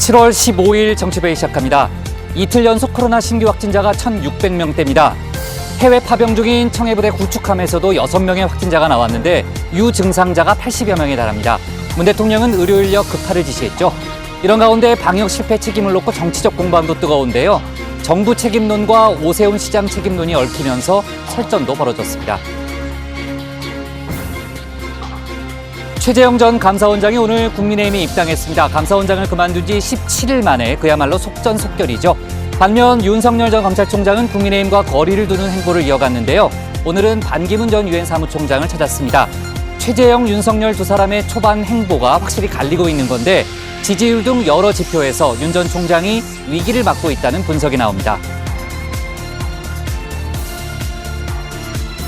7월 15일 정치부회 시작합니다. 이틀 연속 코로나 신규 확진자가 1,600명대입니다. 해외 파병 중인 청해부대 구축함에서도 6명의 확진자가 나왔는데 유증상자가 80여 명에 달합니다. 문 대통령은 의료 인력 급파를 지시했죠. 이런 가운데 방역 실패 책임을 놓고 정치적 공방도 뜨거운데요. 정부 책임론과 오세훈 시장 책임론이 얽히면서 설전도 벌어졌습니다. 최재형 전 감사원장이 오늘 국민의힘에 입당했습니다. 감사원장을 그만둔 지 17일 만에 그야말로 속전속결이죠. 반면 윤석열 전 검찰총장은 국민의힘과 거리를 두는 행보를 이어갔는데요. 오늘은 반기문 전 유엔 사무총장을 찾았습니다. 최재형, 윤석열 두 사람의 초반 행보가 확실히 갈리고 있는 건데 지지율 등 여러 지표에서 윤 전 총장이 위기를 맞고 있다는 분석이 나옵니다.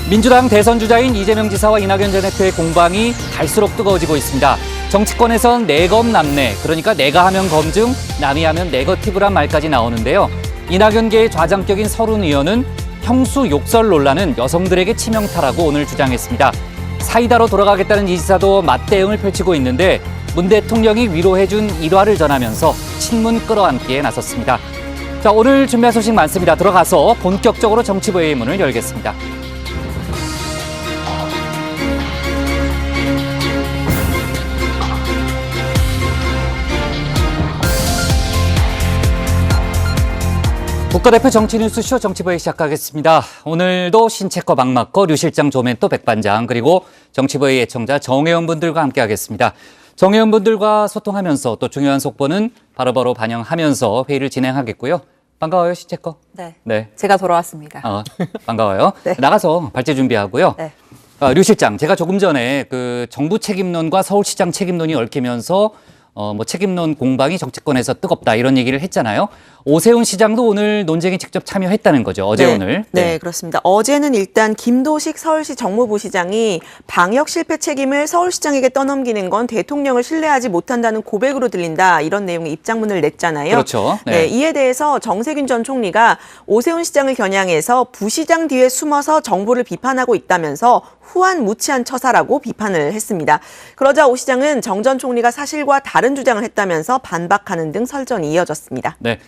민주당 대선 주자인 이재명 지사와 이낙연 전 대표의 공방이 갈수록 뜨거워지고 있습니다. 정치권에선 내검 남내, 그러니까 내가 하면 검증, 남이 하면 네거티브란 말까지 나오는데요. 이낙연계의 좌장격인 서른 의원은 형수 욕설 논란은 여성들에게 치명타라고 오늘 주장했습니다. 사이다로 돌아가겠다는 이 지사도 맞대응을 펼치고 있는데 문 대통령이 위로해준 일화를 전하면서 친문 끌어안기에 나섰습니다. 자, 오늘 준비한 소식 많습니다. 들어가서 본격적으로 정치부회의 문을 열겠습니다. 국가대표 정치뉴스쇼 정치부회 시작하겠습니다. 오늘도 신체커 박마커 류 실장 조멘토 백반장 그리고 정치부회 애청자 정혜원 분들과 함께하겠습니다. 정혜원 분들과 소통하면서 또 중요한 속보는 바로바로 반영하면서 회의를 진행하겠고요. 반가워요, 신체커. 네. 제가 돌아왔습니다. 반가워요. 네. 나가서 발제 준비하고요. 네. 류 실장, 제가 조금 전에 그 정부 책임론과 서울시장 책임론이 얽히면서 책임론 공방이 정치권에서 뜨겁다 이런 얘기를 했잖아요. 오세훈 시장도 오늘 논쟁에 직접 참여했다는 거죠. 어제 네, 오늘. 네, 그렇습니다. 어제는 일단 김도식 서울시 정무부시장이 방역 실패 책임을 서울시장에게 떠넘기는 건 대통령을 신뢰하지 못한다는 고백으로 들린다. 이런 내용의 입장문을 냈잖아요. 그렇죠. 네, 이에 대해서 정세균 전 총리가 오세훈 시장을 겨냥해서 부시장 뒤에 숨어서 정부를 비판하고 있다면서 후한무치한 처사라고 비판을 했습니다. 그러자 오 시장은 정 전 총리가 사실과 다른 주장을 했다면서 반박하는 등 설전이 이어졌습니다. 네.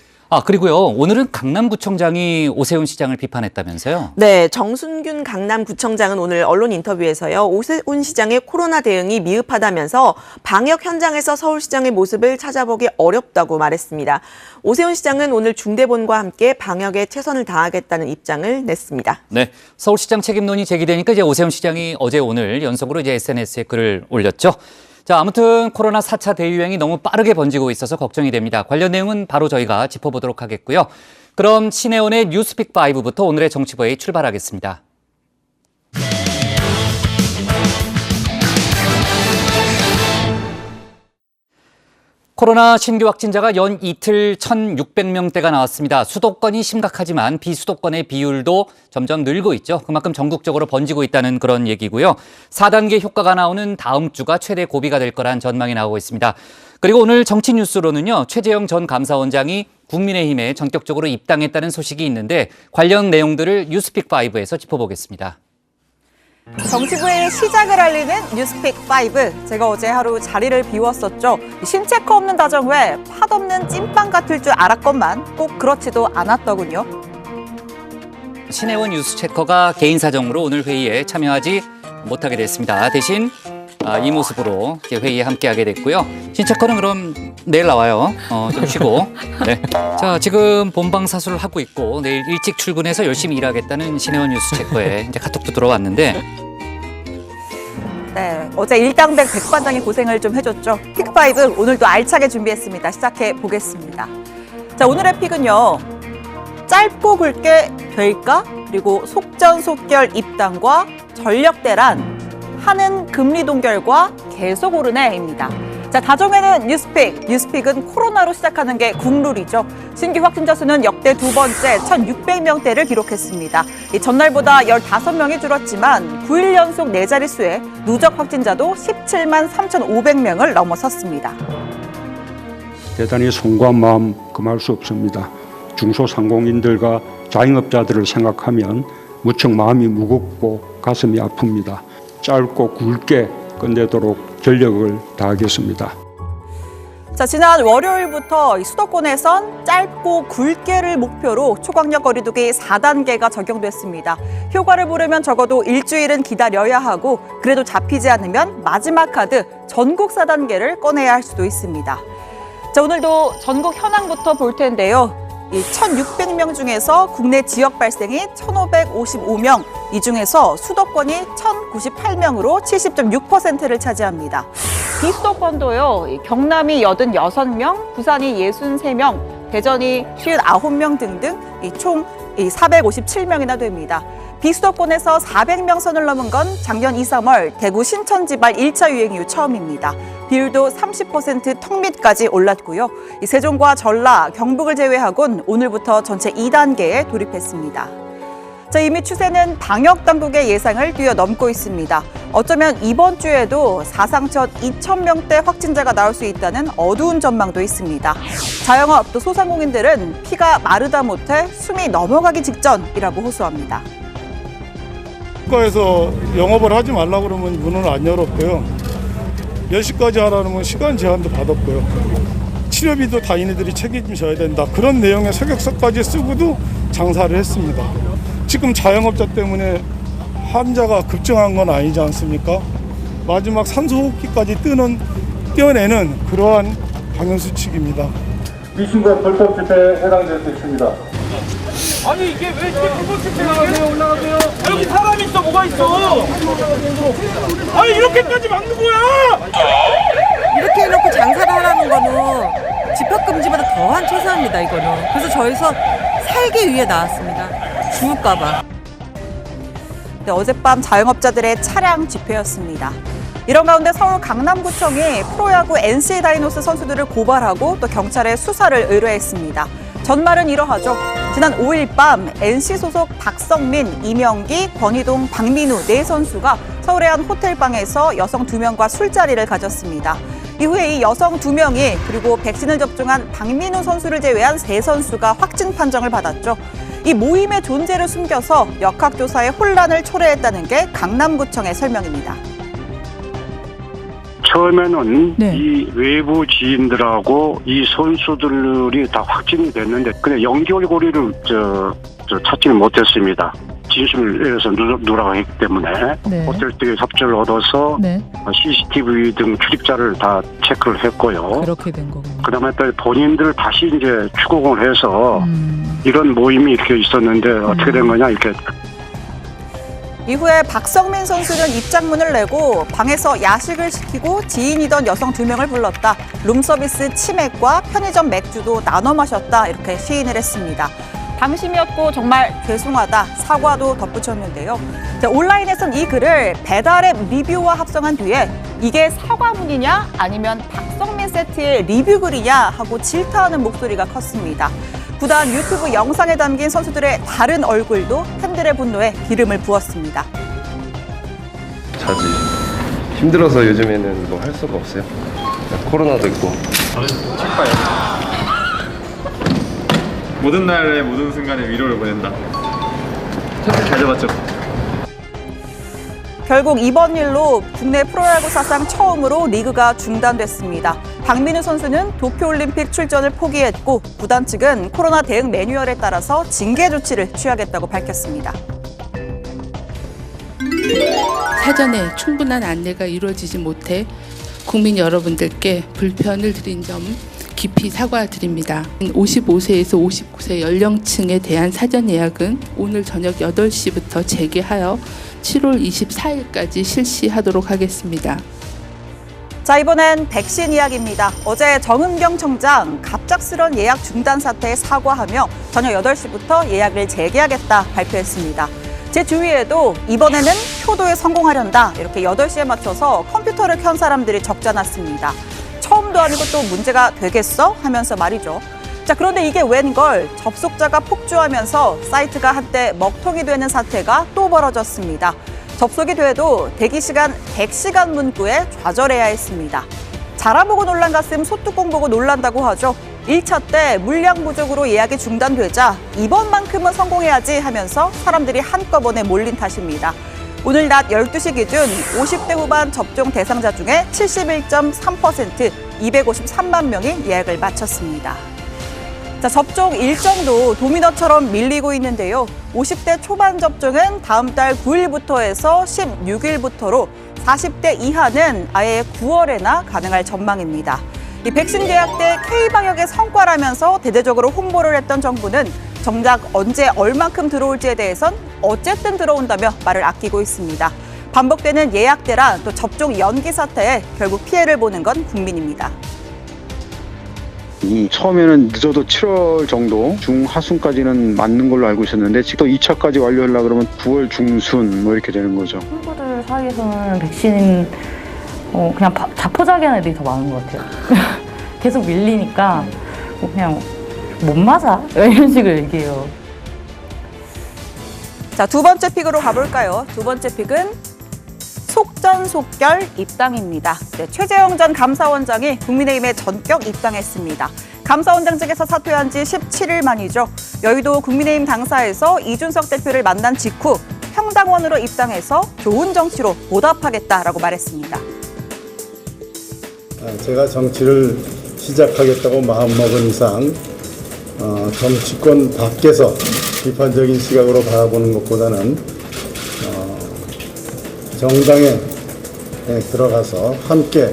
그리고요. 오늘은 강남구청장이 오세훈 시장을 비판했다면서요? 네, 정순균 강남구청장은 오늘 언론 인터뷰에서요. 오세훈 시장의 코로나 대응이 미흡하다면서 방역 현장에서 서울시장의 모습을 찾아보기 어렵다고 말했습니다. 오세훈 시장은 오늘 중대본과 함께 방역에 최선을 다하겠다는 입장을 냈습니다. 네, 서울시장 책임론이 제기되니까 이제 오세훈 시장이 어제 오늘 연속으로 이제 SNS에 글을 올렸죠. 자, 아무튼 코로나 4차 대유행이 너무 빠르게 번지고 있어서 걱정이 됩니다. 관련 내용은 바로 저희가 짚어보도록 하겠고요. 그럼 신혜원의 뉴스픽 5부터 오늘의 정치부회의 출발하겠습니다. 코로나 신규 확진자가 연 이틀 1,600명대가 나왔습니다. 수도권이 심각하지만 비수도권의 비율도 점점 늘고 있죠. 그만큼 전국적으로 번지고 있다는 그런 얘기고요. 4단계 효과가 나오는 다음 주가 최대 고비가 될 거란 전망이 나오고 있습니다. 그리고 오늘 정치 뉴스로는요. 최재형 전 감사원장이 국민의힘에 전격적으로 입당했다는 소식이 있는데 관련 내용들을 뉴스픽5에서 짚어보겠습니다. 정치부의 시작을 알리는 뉴스픽 5. 제가 어제 하루 자리를 비웠었죠. 신체커 없는 다정 외 팥없는 찐빵 같을 줄 알았건만 꼭 그렇지도 않았더군요. 신혜원 뉴스체커가 개인 사정으로 오늘 회의에 참여하지 못하게 됐습니다. 대신 이 모습으로 회의에 함께하게 됐고요. 신체커는 그럼 내일 나와요. 좀 쉬고. 네. 자, 지금 본방 사수를 하고 있고 내일 일찍 출근해서 열심히 일하겠다는 신혜원 뉴스체커에 이제 카톡도 들어왔는데. 네, 어제 일당백 백반장이 고생을 좀 해줬죠. 픽5 오늘도 알차게 준비했습니다. 시작해 보겠습니다. 자, 오늘의 픽은요. 짧고 굵게 될까? 그리고 속전속결 입당과 전력대란 하는 금리 동결과 계속 오르네입니다. 자, 다정에는 뉴스픽은 코로나로 시작하는 게 국룰이죠. 신규 확진자 수는 역대 두 번째 1,600명대를 기록했습니다. 이 전날보다 15명이 줄었지만 9일 연속 네 자릿수에 누적 확진자도 17만 3,500명을 넘어섰습니다. 대단히 송구한 마음 금할 수 없습니다. 중소상공인들과 자영업자들을 생각하면 무척 마음이 무겁고 가슴이 아픕니다. 짧고 굵게 끝내도록 전력을 다하겠습니다. 자, 지난 월요일부터 수도권에선 짧고 굵게를 목표로 초강력 거리두기 4단계가 적용됐습니다. 효과를 보려면 적어도 일주일은 기다려야 하고 그래도 잡히지 않으면 마지막 카드 전국 4단계를 꺼내야 할 수도 있습니다. 자, 오늘도 전국 현황부터 볼 텐데요. 이 1,600명 중에서 국내 지역 발생이 1,555명, 이 중에서 수도권이 1,098명으로 70.6%를 차지합니다. 비수도권도요, 경남이 86명, 부산이 63명, 대전이 59명 등등 총 457명이나 됩니다. 비수도권에서 400명 선을 넘은 건 작년 2, 3월 대구 신천 지발 1차 유행 이후 처음입니다. 비율도 30% 턱밑까지 올랐고요. 세종과 전라, 경북을 제외하곤 오늘부터 전체 2단계에 돌입했습니다. 자, 이미 추세는 방역 당국의 예상을 뛰어넘고 있습니다. 어쩌면 이번 주에도 사상 첫 2,000명대 확진자가 나올 수 있다는 어두운 전망도 있습니다. 자영업 또 소상공인들은 피가 마르다 못해 숨이 넘어가기 직전이라고 호소합니다. 국가에서 영업을 하지 말라고 그러면 문을 안 열었고요. 10시까지 하라는 시간 제한도 받았고요. 치료비도 다 얘네들이 책임져야 된다. 그런 내용의 서격서까지 쓰고도 장사를 했습니다. 지금 자영업자 때문에 환자가 급증한 건 아니지 않습니까? 마지막 산소호흡기까지 떼어내는 그러한 방역수칙입니다. 이 순간 불법 집회에 해당될 수 있습니다. 아니 이게 왜 이렇게 불법 집회가 올라가세요? 여기 사람이 있어 뭐가 있어? 아니 이렇게까지 막는 거야? 이렇게 해놓고 장사를 하라는 거는 집합금지보다 더한 처사입니다, 이거는. 그래서 저희서 살기 위해 나왔습니다. 죽을까봐. 네, 어젯밤 자영업자들의 차량 집회였습니다. 이런 가운데 서울 강남구청이 프로야구 NC 다이노스 선수들을 고발하고 또 경찰에 수사를 의뢰했습니다. 전말은 이러하죠. 지난 5일 밤 NC 소속 박성민, 이명기, 권희동, 박민우 4선수가 서울의 한 호텔방에서 여성 2명과 술자리를 가졌습니다. 이후에 이 여성 2명이 그리고 백신을 접종한 박민우 선수를 제외한 3선수가 확진 판정을 받았죠. 이 모임의 존재를 숨겨서 역학조사에 혼란을 초래했다는 게 강남구청의 설명입니다. 처음에는 네. 이 외부 지인들하고 이 선수들이 다 확진이 됐는데 그냥 연결고리를 찾지는 못했습니다. 진술에서 누락을 했기 때문에 네. 호텔 측에 협조를 얻어서 네. CCTV 등 출입자를 다 체크를 했고요. 그렇게 된 거군요. 그다음에 또 본인들 다시 이제 추궁을 해서 이런 모임이 이렇게 있었는데 어떻게 된 거냐 이렇게. 이후에 박성민 선수는 입장문을 내고 방에서 야식을 시키고 지인이던 여성 2명을 불렀다. 룸서비스 치맥과 편의점 맥주도 나눠 마셨다. 이렇게 시인을 했습니다. 방심이었고 정말 죄송하다. 사과도 덧붙였는데요. 자, 온라인에선 이 글을 배달앱 리뷰와 합성한 뒤에 이게 사과문이냐 아니면 박성민 세트의 리뷰 글이냐 하고 질타하는 목소리가 컸습니다. 구단 유튜브 영상에 담긴 선수들의 다른 얼굴도 팬들의 분노에 기름을 부었습니다. 자지. 힘들어서 요즘에는 뭐 할 수가 없어요. 코로나도 있고. 모든 날의 모든 순간에 위로를 보낸다. 선택 잘 잡았죠? 결국 이번 일로 국내 프로야구 사상 처음으로 리그가 중단됐습니다. 박민우 선수는 도쿄올림픽 출전을 포기했고 구단 측은 코로나 대응 매뉴얼에 따라서 징계 조치를 취하겠다고 밝혔습니다. 사전에 충분한 안내가 이루어지지 못해 국민 여러분들께 불편을 드린 점 깊이 사과드립니다. 55세에서 59세 연령층에 대한 사전 예약은 오늘 저녁 8시부터 재개하여 7월 24일까지 실시하도록 하겠습니다. 자, 이번엔 백신 이야기입니다. 어제 정은경 청장 갑작스런 예약 중단 사태에 사과하며 저녁 8시부터 예약을 재개하겠다 발표했습니다. 제 주위에도 이번에는 효도에 성공하련다 이렇게 8시에 맞춰서 컴퓨터를 켠 사람들이 적지 않았습니다. 처음도 아니고 또 문제가 되겠어? 하면서 말이죠. 자, 그런데 이게 웬걸 접속자가 폭주하면서 사이트가 한때 먹통이 되는 사태가 또 벌어졌습니다. 접속이 돼도 대기시간 100시간 문구에 좌절해야 했습니다. 자라보고 놀란 가슴 소뚜껑 보고 놀란다고 하죠. 1차 때 물량 부족으로 예약이 중단되자 이번만큼은 성공해야지 하면서 사람들이 한꺼번에 몰린 탓입니다. 오늘 낮 12시 기준 50대 후반 접종 대상자 중에 71.3%, 253만 명이 예약을 마쳤습니다. 자, 접종 일정도 도미노처럼 밀리고 있는데요. 50대 초반 접종은 다음 달 9일부터 해서 16일부터로 40대 이하는 아예 9월에나 가능할 전망입니다. 이 백신 계약 때 K방역의 성과라면서 대대적으로 홍보를 했던 정부는 정작 언제 얼만큼 들어올지에 대해선 어쨌든 들어온다며 말을 아끼고 있습니다. 반복되는 예약 대란 또 접종 연기 사태에 결국 피해를 보는 건 국민입니다. 처음에는 늦어도 7월 정도 중하순까지는 맞는 걸로 알고 있었는데 또 2차까지 완료하려고 그러면 9월 중순 뭐 이렇게 되는 거죠. 친구들 사이에서는 백신 그냥 자포자기하는 애들이 더 많은 것 같아요. 계속 밀리니까 그냥 못 맞아 이런 식으로 얘기해요. 자, 두 번째 픽으로 가볼까요? 두 번째 픽은 속전속결 입당입니다. 네, 최재형 전 감사원장이 국민의힘에 전격 입당했습니다. 감사원장 측에서 사퇴한 지 17일 만이죠. 여의도 국민의힘 당사에서 이준석 대표를 만난 직후 평당원으로 입당해서 좋은 정치로 보답하겠다라고 말했습니다. 제가 정치를 시작하겠다고 마음먹은 이상 정치권 밖에서 비판적인 시각으로 바라보는 것보다는 정당에 들어가서 함께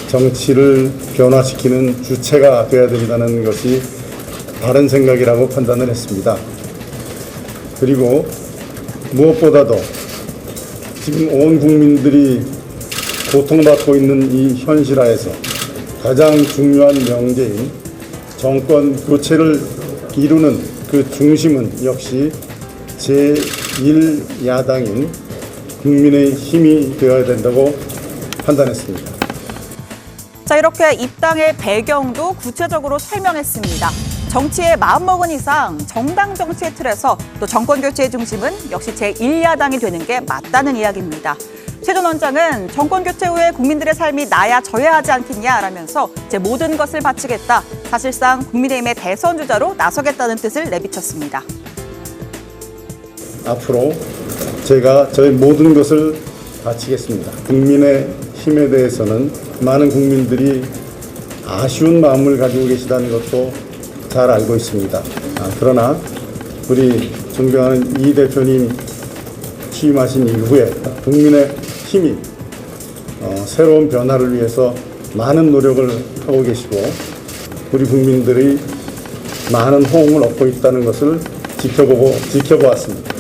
정치를 변화시키는 주체가 되어야 된다는 것이 바른 생각이라고 판단을 했습니다. 그리고 무엇보다도 지금 온 국민들이 고통받고 있는 이 현실하에서 가장 중요한 명제인 정권 교체를 이루는 그 중심은 역시 제1야당인 국민의 힘이 되어야 된다고 판단했습니다. 자, 이렇게 입당의 배경도 구체적으로 설명했습니다. 정치에 마음먹은 이상 정당 정치의 틀에서 또 정권 교체의 중심은 역시 제1야당이 되는 게 맞다는 이야기입니다. 최 전 원장은 정권 교체 후에 국민들의 삶이 나아져야 하지 않겠냐라면서 제 모든 것을 바치겠다. 사실상 국민의힘의 대선 주자로 나서겠다는 뜻을 내비쳤습니다. 앞으로 제가 저의 모든 것을 바치겠습니다. 국민의 힘에 대해서는 많은 국민들이 아쉬운 마음을 가지고 계시다는 것도 잘 알고 있습니다. 그러나 우리 존경하는 이 대표님 취임하신 이후에 국민의 힘이 새로운 변화를 위해서 많은 노력을 하고 계시고 우리 국민들이 많은 호응을 얻고 있다는 것을 지켜보았습니다.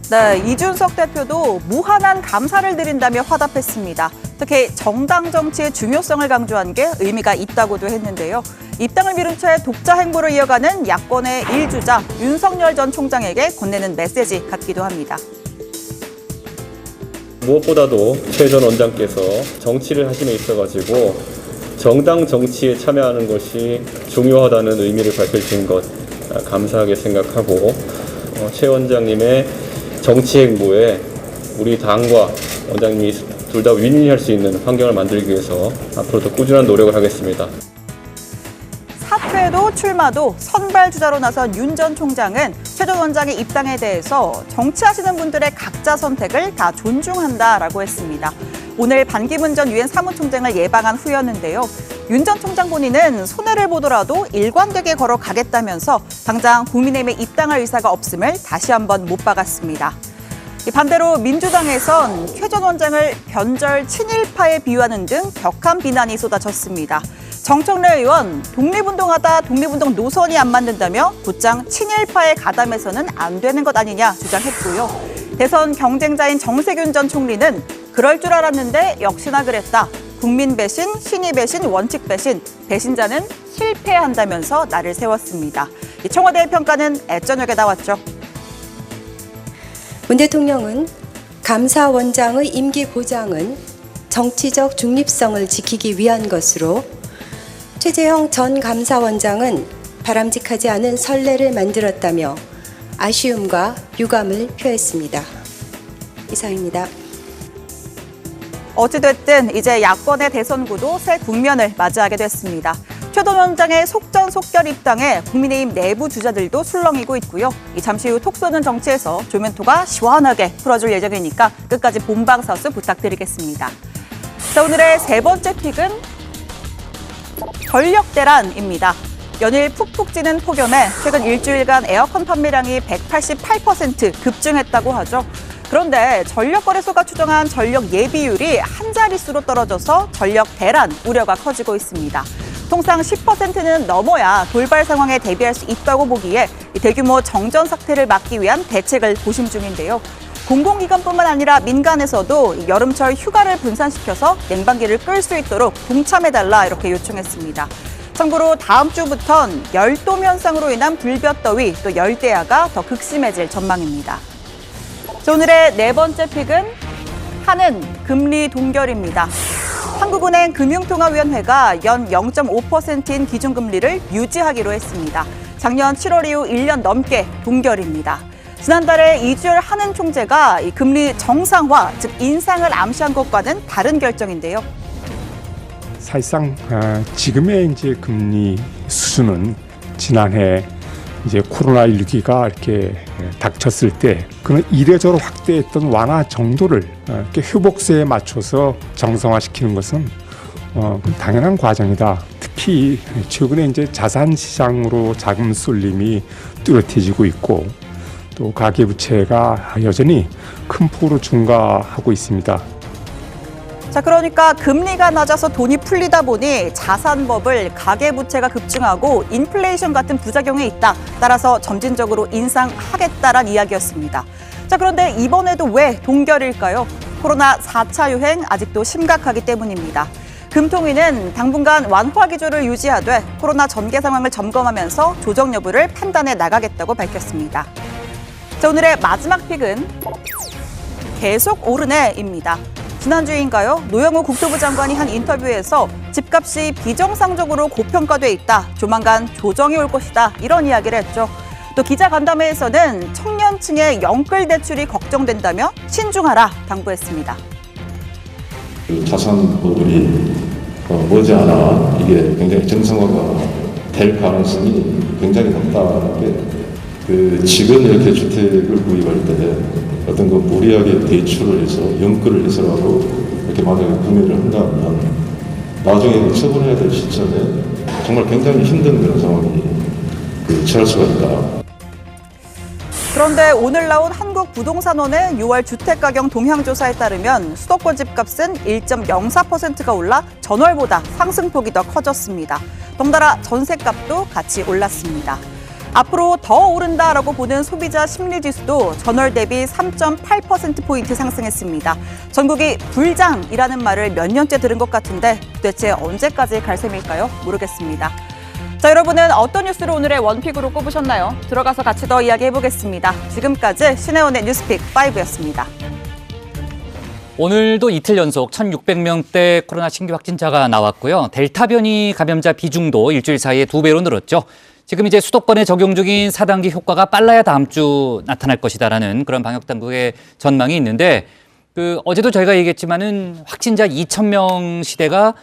네, 이준석 대표도 무한한 감사를 드린다며 화답했습니다. 특히 정당 정치의 중요성을 강조한 게 의미가 있다고도 했는데요. 입당을 미룬 채 독자 행보를 이어가는 야권의 일주자 윤석열 전 총장에게 건네는 메시지 같기도 합니다. 무엇보다도 최 전 원장께서 정치를 하심에 있어가지고 정당 정치에 참여하는 것이 중요하다는 의미를 밝혀주신 것 감사하게 생각하고 최 원장님의 정치 행보에 우리 당과 원장님이 둘 다 윈윈할 수 있는 환경을 만들기 위해서 앞으로도 꾸준한 노력을 하겠습니다. 사퇴도 출마도 선발 주자로 나선 윤 전 총장은 최 전 원장의 입당에 대해서 정치하시는 분들의 각자 선택을 다 존중한다라고 했습니다. 오늘 반기문 전 유엔 사무총장을 예방한 후였는데요. 윤 전 총장 본인은 손해를 보더라도 일관되게 걸어가겠다면서 당장 국민의힘에 입당할 의사가 없음을 다시 한번 못 박았습니다. 반대로 민주당에선 최 전 원장을 변절 친일파에 비유하는 등 격한 비난이 쏟아졌습니다. 정청래 의원, 독립운동하다 독립운동 노선이 안 맞는다며 곧장 친일파에 가담해서는 안 되는 것 아니냐 주장했고요. 대선 경쟁자인 정세균 전 총리는 그럴 줄 알았는데 역시나 그랬다. 국민 배신, 신의 배신, 원칙 배신, 배신자는 실패한다면서 날을 세웠습니다. 청와대의 평가는 애저녁에 나왔죠. 문 대통령은 감사원장의 임기 보장은 정치적 중립성을 지키기 위한 것으로 최재형 전 감사원장은 바람직하지 않은 선례를 만들었다며 아쉬움과 유감을 표했습니다. 이상입니다. 어찌됐든 이제 야권의 대선 구도 새 국면을 맞이하게 됐습니다. 최동 원장의 속전속결 입당에 국민의힘 내부 주자들도 술렁이고 있고요. 잠시 후 톡 쏘는 정치에서 조면토가 시원하게 풀어줄 예정이니까 끝까지 본방사수 부탁드리겠습니다. 자, 오늘의 세 번째 픽은 전력 대란입니다. 연일 푹푹 찌는 폭염에 최근 일주일간 에어컨 판매량이 188% 급증했다고 하죠. 그런데 전력거래소가 추정한 전력 예비율이 한 자릿수로 떨어져서 전력 대란 우려가 커지고 있습니다. 통상 10%는 넘어야 돌발 상황에 대비할 수 있다고 보기에 대규모 정전 사태를 막기 위한 대책을 고심 중인데요. 공공기관뿐만 아니라 민간에서도 여름철 휴가를 분산시켜서 냉방기를 끌 수 있도록 동참해달라 이렇게 요청했습니다. 참고로 다음 주부턴 열돔 현상으로 인한 불볕더위 또 열대야가 더 극심해질 전망입니다. 자, 오늘의 네 번째 픽은 한은 금리 동결입니다. 한국은행 금융통화위원회가 연 0.5%인 기준금리를 유지하기로 했습니다. 작년 7월 이후 1년 넘게 동결입니다. 지난달에 이주열 한은 총재가 이 금리 정상화, 즉 인상을 암시한 것과는 다른 결정인데요. 사실상 지금의 이제 금리 수준은 지난해 이제 코로나19가 이렇게 닥쳤을 때 그런 이례적으로 확대했던 완화 정도를 이렇게 회복세에 맞춰서 정상화시키는 것은 당연한 과정이다. 특히 최근에 이제 자산 시장으로 자금 쏠림이 뚜렷해지고 있고 또 가계부채가 여전히 큰 폭으로 증가하고 있습니다. 자, 그러니까 금리가 낮아서 돈이 풀리다 보니 자산버블, 가계부채가 급증하고 인플레이션 같은 부작용이 있다. 따라서 점진적으로 인상하겠다란 이야기였습니다. 자, 그런데 이번에도 왜 동결일까요? 코로나 4차 유행 아직도 심각하기 때문입니다. 금통위는 당분간 완화 기조를 유지하되 코로나 전개 상황을 점검하면서 조정 여부를 판단해 나가겠다고 밝혔습니다. 자, 오늘의 마지막 픽은 계속 오르네입니다. 지난주인가요? 노영우 국토부 장관이 한 인터뷰에서 집값이 비정상적으로 고평가돼 있다. 조만간 조정이 올 것이다. 이런 이야기를 했죠. 또 기자 간담회에서는 청년층의 영끌 대출이 걱정된다며 신중하라 당부했습니다. 자산 버블이 머지않아 이게 굉장히 정상화가 될 가능성이 굉장히 높다는 게 지금 이렇게 주택을 구입할 때 어떤 그 무리하게 대출을 해서 연끌을 해서라도 이렇게 만약에 구매를 한다면 나중에 처분해야 될 시점에 정말 굉장히 힘든 그런 상황이 처할 수가 있다. 그런데 오늘 나온 한국부동산원의 6월 주택가격 동향조사에 따르면 수도권 집값은 1.04%가 올라 전월보다 상승폭이 더 커졌습니다. 덩달아 전셋값도 같이 올랐습니다. 앞으로 더 오른다라고 보는 소비자 심리지수도 전월 대비 3.8%포인트 상승했습니다. 전국이 불장이라는 말을 몇 년째 들은 것 같은데 도대체 언제까지 갈 셈일까요? 모르겠습니다. 자, 여러분은 어떤 뉴스를 오늘의 원픽으로 꼽으셨나요? 들어가서 같이 더 이야기해보겠습니다. 지금까지 신혜원의 뉴스픽 5였습니다. 오늘도 이틀 연속 1,600명대 코로나 신규 확진자가 나왔고요. 델타 변이 감염자 비중도 일주일 사이에 2배로 늘었죠. 지금 이제 수도권에 적용 중인 4단계 효과가 빨라야 다음 주 나타날 것이다라는 그런 방역당국의 전망이 있는데 어제도 저희가 얘기했지만은 확진자 2,000명 시대가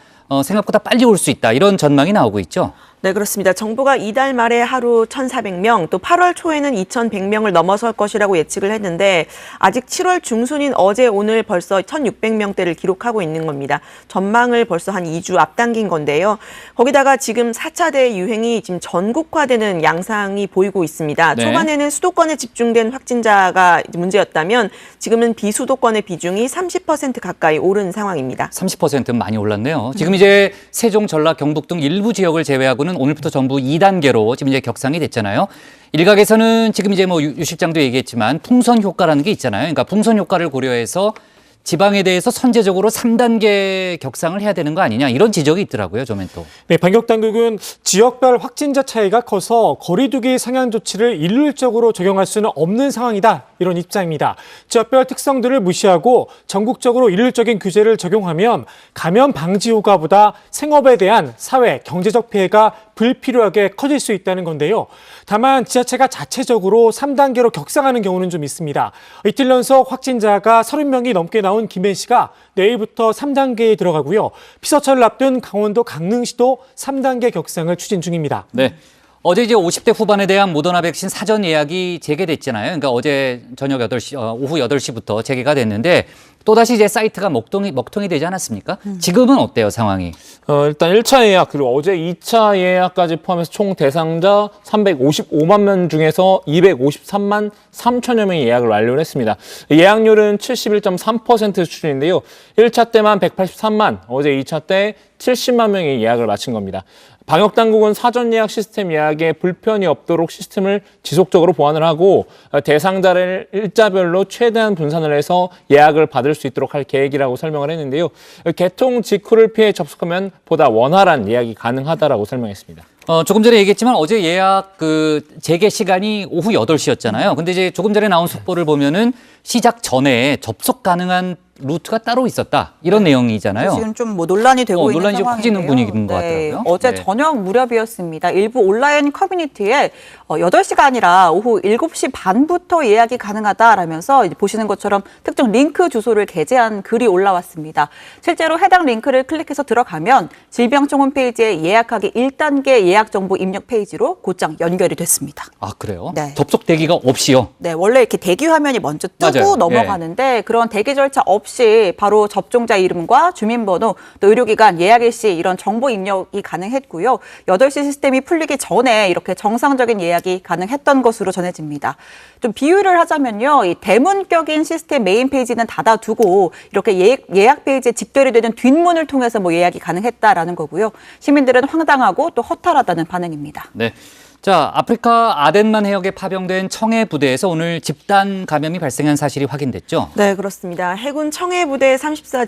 생각보다 빨리 올 수 있다. 이런 전망이 나오고 있죠. 네, 그렇습니다. 정부가 이달 말에 하루 1,400명, 또 8월 초에는 2,100명을 넘어설 것이라고 예측을 했는데 아직 7월 중순인 어제 오늘 벌써 1,600명대를 기록하고 있는 겁니다. 전망을 벌써 한 2주 앞당긴 건데요. 거기다가 지금 4차 대유행이 지금 전국화되는 양상이 보이고 있습니다. 네. 초반에는 수도권에 집중된 확진자가 문제였다면 지금은 비수도권의 비중이 30% 가까이 오른 상황입니다. 30%는 많이 올랐네요. 지금 이제 세종, 전라, 경북 등 일부 지역을 제외하고는 오늘부터 전부 2단계로 지금 이제 격상이 됐잖아요. 일각에서는 지금 이제 유 실장도 얘기했지만 풍선 효과라는 게 있잖아요. 그러니까 풍선 효과를 고려해서 지방에 대해서 선제적으로 3단계 격상을 해야 되는 거 아니냐 이런 지적이 있더라고요. 조멘토. 네, 방역당국은 지역별 확진자 차이가 커서 거리두기 상향 조치를 일률적으로 적용할 수는 없는 상황이다. 이런 입장입니다. 지역별 특성들을 무시하고 전국적으로 일률적인 규제를 적용하면 감염 방지 효과보다 생업에 대한 사회, 경제적 피해가 불필요하게 커질 수 있다는 건데요. 다만 지자체가 자체적으로 3단계로 격상하는 경우는 좀 있습니다. 이틀 연속 확진자가 30명이 넘게 나온 김해시가 내일부터 3단계에 들어가고요. 피서철을 앞둔 강원도 강릉시도 3단계 격상을 추진 중입니다. 네. 어제 이제 50대 후반에 대한 모더나 백신 사전 예약이 재개됐잖아요. 그러니까 어제 저녁 8시, 오후 8시부터 재개가 됐는데 또다시 이제 사이트가 먹통이 되지 않았습니까? 지금은 어때요, 상황이? 일단 1차 예약 그리고 어제 2차 예약까지 포함해서 총 대상자 355만 명 중에서 253만 3천여 명이 예약을 완료를 했습니다. 예약률은 71.3% 수준인데요. 1차 때만 183만, 어제 2차 때 70만 명이 예약을 마친 겁니다. 방역당국은 사전 예약 시스템 예약에 불편이 없도록 시스템을 지속적으로 보완을 하고 대상자를 일자별로 최대한 분산을 해서 예약을 받을 수 있도록 할 계획이라고 설명을 했는데요. 개통 직후를 피해 접속하면 보다 원활한 예약이 가능하다라고 설명했습니다. 조금 전에 얘기했지만 어제 예약 재개 시간이 오후 8시였잖아요. 근데 이제 조금 전에 나온 속보를 보면은 시작 전에 접속 가능한 루트가 따로 있었다. 이런 내용이잖아요. 지금 좀 논란이 되고 있는 논란이 좀 상황인데요. 커지는 분위기인 것 같더라고요. 어제 네. 저녁 무렵이었습니다. 일부 온라인 커뮤니티에 8시가 아니라 오후 7시 반부터 예약이 가능하다라면서 이제 보시는 것처럼 특정 링크 주소를 게재한 글이 올라왔습니다. 실제로 해당 링크를 클릭해서 들어가면 질병청 홈페이지에 예약하기 1단계 예약 정보 입력 페이지로 곧장 연결이 됐습니다. 아, 그래요? 네. 접속 대기가 없이요? 네, 원래 이렇게 대기 화면이 먼저 뜨고 맞아요. 넘어가는데 그런 대기 절차 없이 바로 접종자 이름과 주민번호, 또 의료기관, 예약 일시 이런 정보 입력이 가능했고요. 8시 시스템이 풀리기 전에 이렇게 정상적인 예약이 가능했던 것으로 전해집니다. 좀 비유를 하자면요. 이 대문격인 시스템 메인 페이지는 닫아두고 이렇게 예약 페이지에 직결이 되는 뒷문을 통해서 예약이 가능했다라는 거고요. 시민들은 황당하고 또 허탈하다는 반응입니다. 네. 자, 아프리카 아덴만 해역에 파병된 청해 부대에서 오늘 집단 감염이 발생한 사실이 확인됐죠? 네, 그렇습니다. 해군 청해 부대 34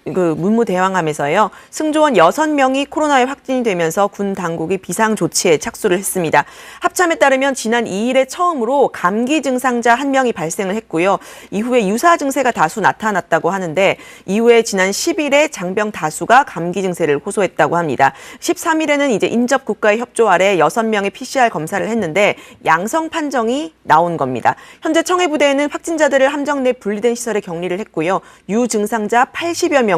문무대왕함에서요. 승조원 6명이 코로나에 확진이 되면서 군 당국이 비상 조치에 착수를 했습니다. 합참에 따르면 지난 2일에 처음으로 감기 증상자 1명이 발생을 했고요. 이후에 유사 증세가 다수 나타났다고 하는데 이후에 지난 10일에 장병 다수가 감기 증세를 호소했다고 합니다. 13일에는 이제 인접 국가의 협조 아래 6명의 PCR 검사를 했는데 양성 판정이 나온 겁니다. 현재 청해 부대에는 확진자들을 함정 내 분리된 시설에 격리를 했고요. 유증상자 80여 명도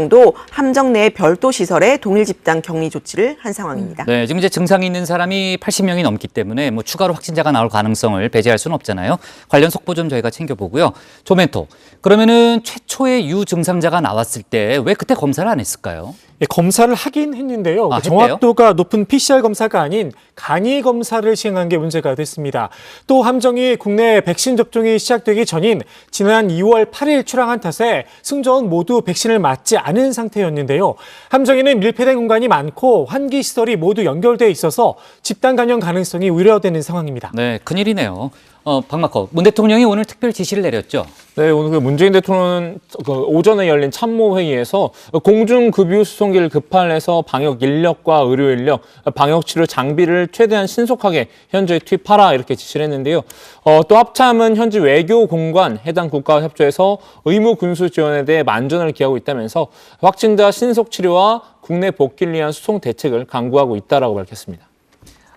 함정 내 별도 시설에 동일 집단 격리 조치를 한 상황입니다. 네, 지금 이제 증상이 있는 사람이 80명이 넘기 때문에 추가로 확진자가 나올 가능성을 배제할 수는 없잖아요. 관련 속보 좀 저희가 챙겨보고요. 조멘토, 그러면은 최초의 유증상자가 나왔을 때 왜 그때 검사를 안 했을까요? 예, 검사를 하긴 했는데요. 아, 정확도가 높은 PCR 검사가 아닌 간이 검사를 시행한 게 문제가 됐습니다. 또 함정이 국내 백신 접종이 시작되기 전인 지난 2월 8일 출항한 탓에 승조원 모두 백신을 맞지 않은 상태였는데요. 함정에는 밀폐된 공간이 많고 환기 시설이 모두 연결돼 있어서 집단 감염 가능성이 우려되는 상황입니다. 네, 큰일이네요. 박마커, 문 대통령이 오늘 특별 지시를 내렸죠? 네, 오늘 문재인 대통령은 오전에 열린 참모회의에서 공중급유 수송기를 급발해서 방역 인력과 의료 인력, 방역 치료 장비를 최대한 신속하게 현저히 투입하라 이렇게 지시를 했는데요. 또 합참은 현지 외교 공관 해당 국가와 협조해서 의무 군수 지원에 대해 만전을 기하고 있다면서 확진자 신속 치료와 국내 복귀를 위한 수송 대책을 강구하고 있다라고 밝혔습니다.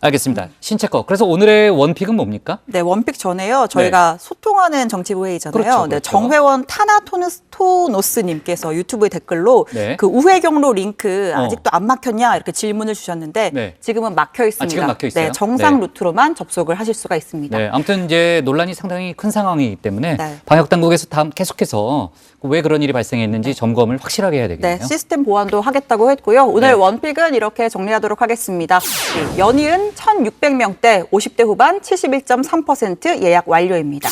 알겠습니다. 신채거. 그래서 오늘의 원픽은 뭡니까? 네, 원픽 전에요. 저희가 소통하는 정치부 회의잖아요. 그렇죠, 네, 그렇죠. 정회원 타나토노스님께서 유튜브에 댓글로 네. 그 우회 경로 링크 아직도 안 막혔냐 이렇게 질문을 주셨는데 네. 지금은 막혀 있습니다. 지금 막혀 있어요? 네, 정상 네. 루트로만 접속을 하실 수가 있습니다. 네, 아무튼 이제 논란이 상당히 큰 상황이기 때문에 네. 방역 당국에서 계속해서 왜 그런 일이 발생했는지 점검을 확실하게 해야 되겠네요. 네, 시스템 보완도 하겠다고 했고요. 오늘 네. 원픽은 이렇게 정리하도록 하겠습니다. 연이은 1,600명대, 50대 후반 71.3% 예약 완료입니다.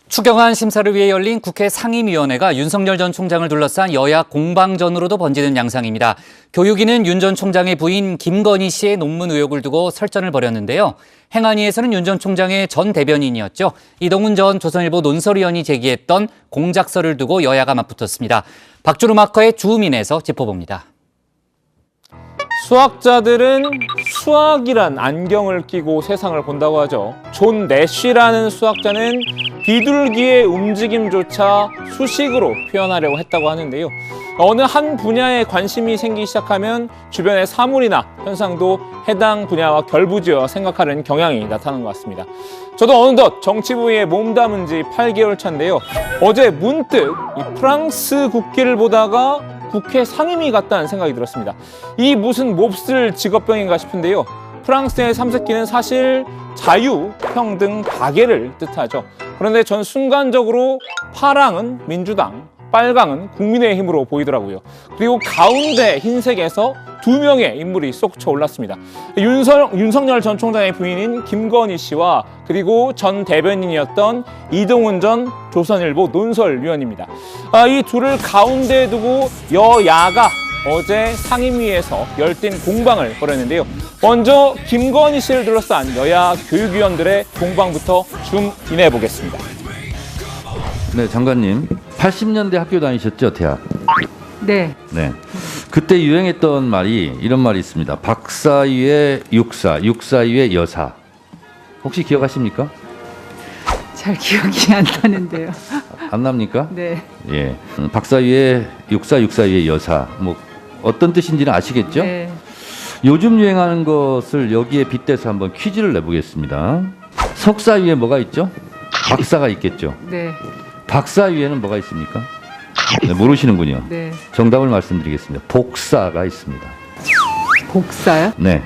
추경안 심사를 위해 열린 국회 상임위원회가 윤석열 전 총장을 둘러싼 여야 공방전으로도 번지는 양상입니다. 교육위는 윤 전 총장의 부인 김건희 씨의 논문 의혹을 두고 설전을 벌였는데요. 행안위에서는 윤 전 총장의 전 대변인이었죠. 이동훈 전 조선일보 논설위원이 제기했던 공작서를 두고 여야가 맞붙었습니다. 박주루 마커의 주우민에서 짚어봅니다. 수학자들은 수학이란 안경을 끼고 세상을 본다고 하죠. 존 내쉬라는 수학자는 비둘기의 움직임조차 수식으로 표현하려고 했다고 하는데요. 어느 한 분야에 관심이 생기기 시작하면 주변의 사물이나 현상도 해당 분야와 결부지어 생각하는 경향이 나타나는 것 같습니다. 저도 어느덧 정치부에 몸담은 지 8개월 차인데요. 어제 문득 이 프랑스 국기를 보다가 국회 상임위 같다는 생각이 들었습니다. 이 무슨 몹쓸 직업병인가 싶은데요. 프랑스의 삼색기는 사실 자유, 평등, 박애를 뜻하죠. 그런데 전 순간적으로 파랑은 민주당, 빨강은 국민의힘으로 보이더라고요. 그리고 가운데 흰색에서 2명의 인물이 쏙 쳐올랐습니다. 윤석열 전 총장의 부인인 김건희 씨와 그리고 전 대변인이었던 이동훈 전 조선일보 논설위원입니다. 이 둘을 가운데에 두고 여야가 어제 상임위에서 열띤 공방을 벌였는데요. 먼저 김건희 씨를 둘러싼 여야 교육위원들의 공방부터 줌 인해 보겠습니다. 네, 장관님. 80년대 학교 다니셨죠, 대학? 네. 네. 그때 유행했던 말이 이런 말이 있습니다. 박사 위에 육사, 육사 위에 여사. 혹시 기억하십니까? 잘 기억이 안 나는데요. 안 납니까? 네. 예. 박사 위에 육사, 육사 위에 여사. 뭐 어떤 뜻인지는 아시겠죠? 네. 요즘 유행하는 것을 여기에 빗대서 한번 퀴즈를 내보겠습니다. 석사 위에 뭐가 있죠? 박사가 있겠죠. 네. 박사 위에는 뭐가 있습니까? 네, 모르시는군요. 네. 정답을 말씀드리겠습니다. 복사가 있습니다. 복사요? 네.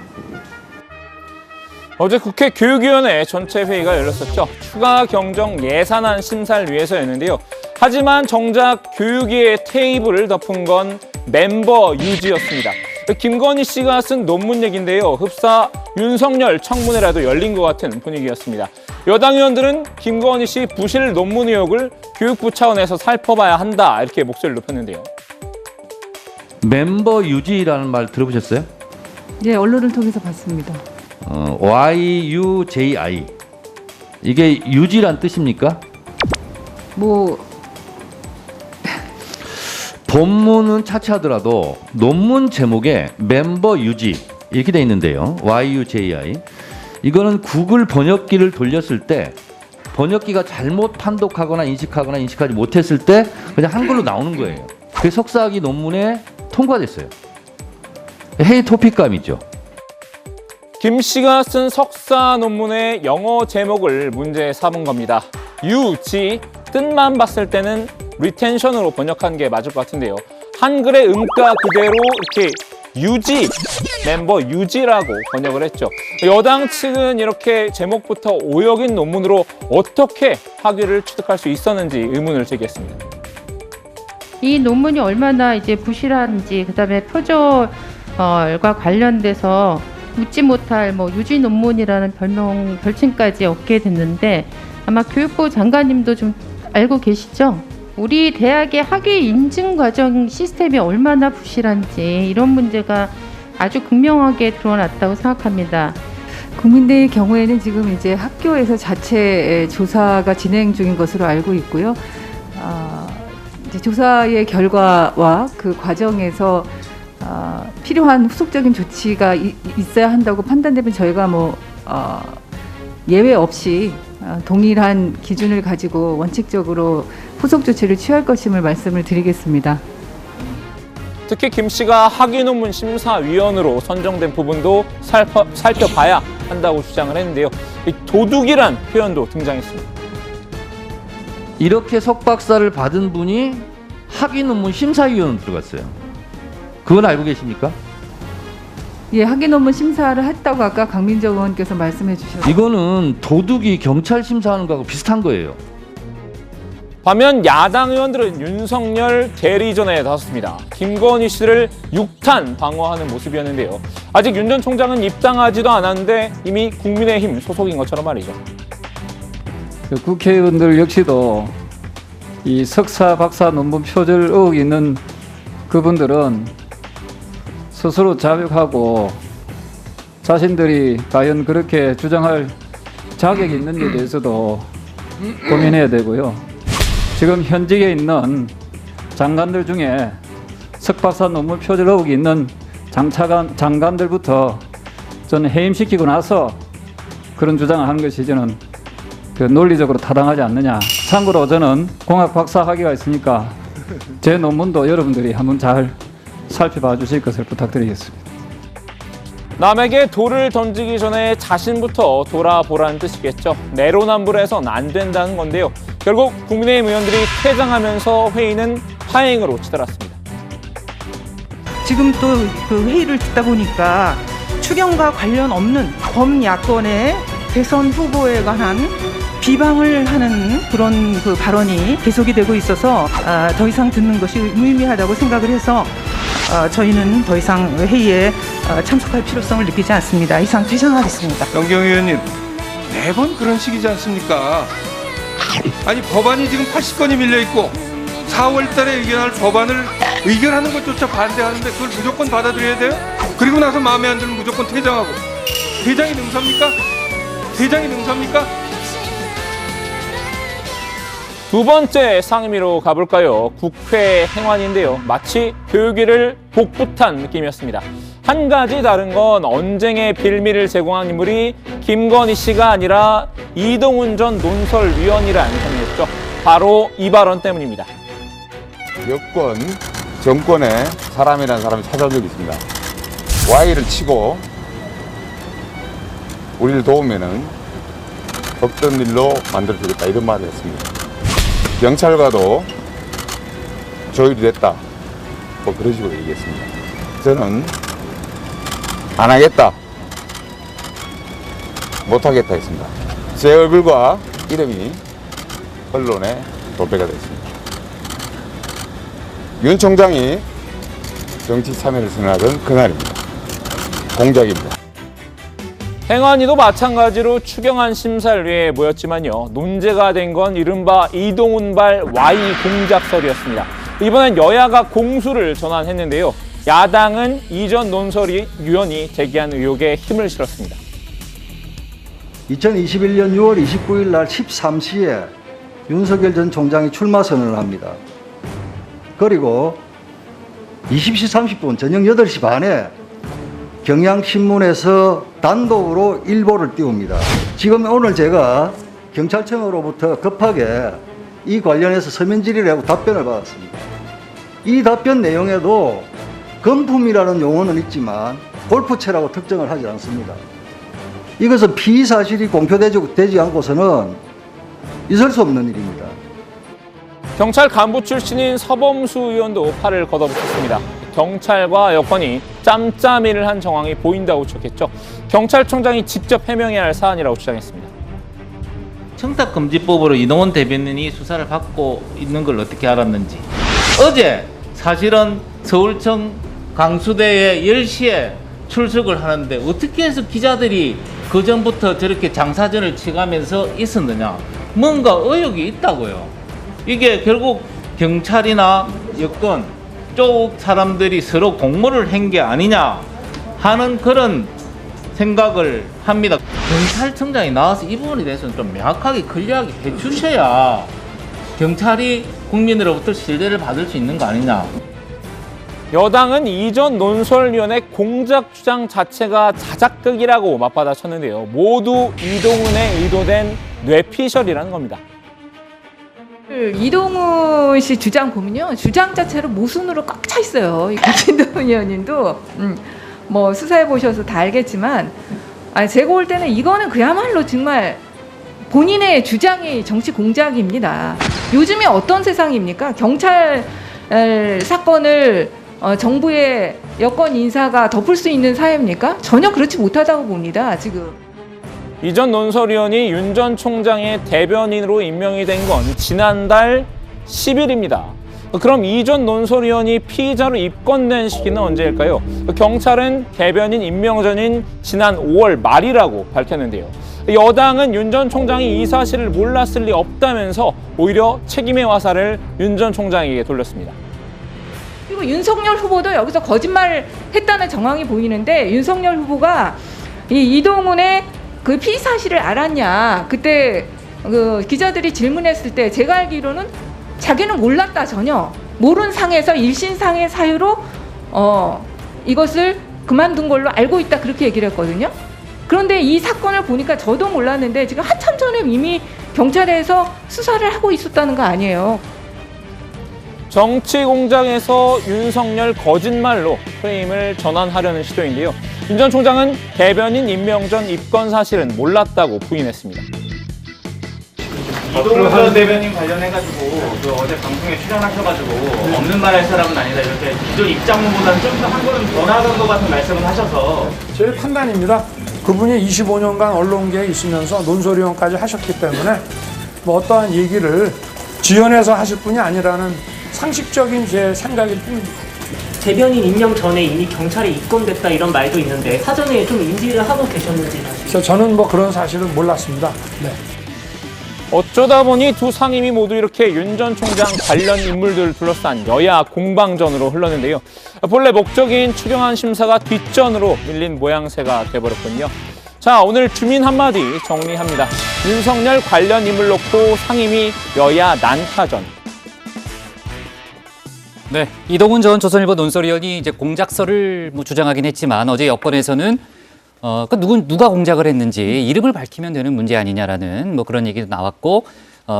어제 국회 교육위원회 전체 회의가 열렸었죠. 추가 경정 예산안 심사를 위해서였는데요. 하지만 정작 교육위의 테이블을 덮은 건 멤버 유지였습니다. 김건희 씨가 쓴 논문 얘기인데요. 흡사 윤석열 청문회라도 열린 것 같은 분위기였습니다. 여당 의원들은 김건희 씨 부실 논문 의혹을 교육부 차원에서 살펴봐야 한다 이렇게 목소리를 높였는데요. 멤버 유지라는 말 들어보셨어요? 네, 언론을 통해서 봤습니다. YUJI. 이게 유지란 뜻입니까? 뭐 본문은 차치하더라도 논문 제목에 멤버 유지 이렇게 돼 있는데요. YUJI. 이거는 구글 번역기를 돌렸을 때 번역기가 잘못 판독하거나 인식하지 못했을 때 그냥 한글로 나오는 거예요. 그게 석사학위 논문에 통과됐어요. 회의 토픽감이죠. 김 씨가 쓴 석사 논문의 영어 제목을 문제 삼은 겁니다. 유지, 뜻만 봤을 때는 리텐션으로 번역한 게 맞을 것 같은데요. 한글의 음가 그대로 이렇게 유지, 멤버 유지라고 번역을 했죠. 여당 측은 이렇게 제목부터 오역인 논문으로 어떻게 학위를 취득할 수 있었는지 의문을 제기했습니다. 이 논문이 얼마나 이제 부실한지, 그다음에 표절과 관련돼서 묻지 못할 뭐 유지 논문이라는 별칭까지 얻게 됐는데 아마 교육부 장관님도 좀 알고 계시죠? 우리 대학의 학위 인증 과정 시스템이 얼마나 부실한지 이런 문제가 아주 극명하게 드러났다고 생각합니다. 국민대의 경우에는 지금 이제 학교에서 자체 조사가 진행 중인 것으로 알고 있고요. 이제 조사의 결과와 그 과정에서 필요한 후속적인 조치가 있어야 한다고 판단되면 저희가 뭐 예외 없이 동일한 기준을 가지고 원칙적으로 후속 조치를 취할 것임을 말씀을 드리겠습니다. 특히 김 씨가 학위 논문 심사위원으로 선정된 부분도 살펴봐야 한다고 주장을 했는데요. 이 도둑이란 표현도 등장했습니다. 이렇게 석박사를 받은 분이 학위 논문 심사위원으로 들어갔어요. 그건 알고 계십니까? 예, 학위 논문 심사를 했다고 아까 강민정 의원께서 말씀해 주셨어요. 이거는 도둑이 경찰 심사하는 거하고 비슷한 거예요. 반면 야당 의원들은 윤석열 대리전에 나섰습니다. 김건희 씨를 육탄 방어하는 모습이었는데요. 아직 윤 전 총장은 입당하지도 않았는데 이미 국민의힘 소속인 것처럼 말이죠. 국회의원들 역시도 이 석사, 박사 논문 표절 의혹이 있는 그분들은 스스로 자백하고 자신들이 과연 그렇게 주장할 자격이 있는지에 대해서도 고민해야 되고요. 지금 현직에 있는 장관들 중에 석박사 논문 표절 의혹이 있는 장관들부터 저는 해임시키고 나서 그런 주장을 하는 것이 저는 그 논리적으로 타당하지 않느냐. 참고로 저는 공학 박사 학위가 있으니까 제 논문도 여러분들이 한번 잘 살펴봐 주실 것을 부탁드리겠습니다. 남에게 돌을 던지기 전에 자신부터 돌아보라는 뜻이겠죠. 내로남불해서는 안 된다는 건데요. 결국 국민의힘 의원들이 퇴장하면서 회의는 파행으로 치달았습니다. 지금 또 그 회의를 듣다 보니까 추경과 관련 없는 범야권의 대선 후보에 관한 비방을 하는 그런 그 발언이 계속이 되고 있어서 더 이상 듣는 것이 무의미하다고 생각을 해서 저희는 더 이상 회의에 참석할 필요성을 느끼지 않습니다. 이상 퇴장하겠습니다. 영경 의원님, 매번 그런 식이지 않습니까? 아니 법안이 지금 80건이 밀려있고 4월 달에 의견할 법안을 의결하는 것조차 반대하는데 그걸 무조건 받아들여야 돼요? 그리고 나서 마음에 안 들면 무조건 퇴장하고. 퇴장이 능사입니까? 퇴장이 능사입니까? 두 번째 상임위로 가볼까요? 국회 행안인데요. 마치 교육위를 복붙한 느낌이었습니다. 한 가지 다른 건 언쟁의 빌미를 제공한 인물이 김건희 씨가 아니라 이동훈 전 논설위원이라는 점이었죠. 바로 이 발언 때문입니다. 여권, 정권에 사람이라는 사람이 찾아온 적이 있습니다. Y를 치고 우리를 도우면은 없던 일로 만들어주겠다 이런 말을 했습니다. 경찰과도 조율이 됐다. 뭐 그런 식으로 얘기했습니다. 저는 안 하겠다. 못 하겠다 했습니다. 제 얼굴과 이름이 언론에 도배가 됐습니다. 윤 총장이 정치 참여를 선언하던 그날입니다. 공작입니다. 행안위도 마찬가지로 추경안 심사를 위해 모였지만요. 논제가 된 건 이른바 이동훈발 Y 공작설이었습니다. 이번엔 여야가 공수를 전환했는데요. 야당은 이전 논설위원이 제기한 의혹에 힘을 실었습니다. 2021년 6월 29일 날 13시에 윤석열 전 총장이 출마 선언을 합니다. 그리고 20시 30분 저녁 8시 반에 경향신문에서 단독으로 일보를 띄웁니다. 지금 오늘 제가 경찰청으로부터 급하게 이 관련해서 서면 질의를 하고 답변을 받았습니다. 이 답변 내용에도 금품이라는 용어는 있지만 골프채라고 특정을 하지 않습니다. 이것은 피의 사실이 공표되지 않고서는 있을 수 없는 일입니다. 경찰 간부 출신인 서범수 의원도 팔을 걷어붙였습니다. 경찰과 여권이 짬짬이를 한 정황이 보인다고 지적했죠. 경찰청장이 직접 해명해야 할 사안이라고 주장했습니다. 청탁금지법으로 이동훈 대변인이 수사를 받고 있는 걸 어떻게 알았는지. 어제 사실은 서울청 강수대에 10시에 출석을 하는데 어떻게 해서 기자들이 그 전부터 저렇게 장사전을 치가면서 있었느냐. 뭔가 의혹이 있다고요. 이게 결국 경찰이나 여권 쪽 사람들이 서로 공모를 한 게 아니냐 하는 그런 생각을 합니다. 경찰청장이 나와서 이 부분에 대해서는 좀 명확하게 클리어하게 해주셔야 경찰이 국민으로부터 신뢰를 받을 수 있는 거 아니냐. 여당은 이전 논설위원회 공작 주장 자체가 자작극이라고 맞받아쳤는데요. 모두 이동훈의 의도된 뇌피셜이라는 겁니다. 이동훈 씨 주장 보면요, 주장 자체로 모순으로 꽉 차 있어요. 김진동 의원님도 뭐 수사해 보셔서 다 알겠지만, 제가 볼 때는 이거는 그야말로 정말 본인의 주장이 정치 공작입니다. 요즘에 어떤 세상입니까? 경찰 사건을 정부의 여권 인사가 덮을 수 있는 사회입니까? 전혀 그렇지 못하다고 봅니다, 지금. 이전 논설위원이 윤 전 총장의 대변인으로 임명이 된 건 지난달 10일입니다. 그럼 이 전 논설위원이 피의자로 입건된 시기는 언제일까요? 경찰은 대변인 임명 전인 지난 5월 말이라고 밝혔는데요. 여당은 윤 전 총장이 이 사실을 몰랐을 리 없다면서 오히려 책임의 화살을 윤 전 총장에게 돌렸습니다. 그리고 윤석열 후보도 여기서 거짓말을 했다는 정황이 보이는데, 윤석열 후보가 이동훈의 그 피의 사실을 알았냐, 그때 그 기자들이 질문했을 때 제가 알기로는 자기는 몰랐다, 전혀 모른 상에서 일신상의 사유로 이것을 그만둔 걸로 알고 있다 그렇게 얘기를 했거든요. 그런데 이 사건을 보니까 저도 몰랐는데 지금 한참 전에 이미 경찰에서 수사를 하고 있었다는 거 아니에요. 정치 공장에서 윤석열 거짓말로 프레임을 전환하려는 시도인데요. 윤 전 총장은 대변인 임명 전 입건 사실은 몰랐다고 부인했습니다. 이동훈 전 대변인 관련해가지고 어제 방송에 출연하셔가지고 없는 말 할 사람은 아니다 이렇게 기존 입장문보다는 좀 더 한 걸음 더 나아간 것 같은 말씀을 하셔서 제 판단입니다. 그분이 25년간 언론계에 있으면서 논소리원까지 하셨기 때문에 뭐 어떠한 얘기를 지연해서 하실 분이 아니라는 상식적인 제 생각일 뿐입니다. 대변인 임명 전에 이미 경찰에 입건됐다 이런 말도 있는데 사전에 좀 인지를 하고 계셨는지. 그래서 저는 뭐 그런 사실은 몰랐습니다. 네. 어쩌다 보니 두 상임위 모두 이렇게 윤 전 총장 관련 인물들을 둘러싼 여야 공방전으로 흘렀는데요. 본래 목적인 추경안 심사가 뒷전으로 밀린 모양새가 돼버렸군요. 자, 오늘 주민 한마디 정리합니다. 윤석열 관련 인물 놓고 상임위 여야 난타전. 네, 이동훈 전 조선일보 논설위원이 이제 공작설을 주장하긴 했지만 어제 여권에서는 누가 공작을 했는지 이름을 밝히면 되는 문제 아니냐라는 그런 얘기도 나왔고,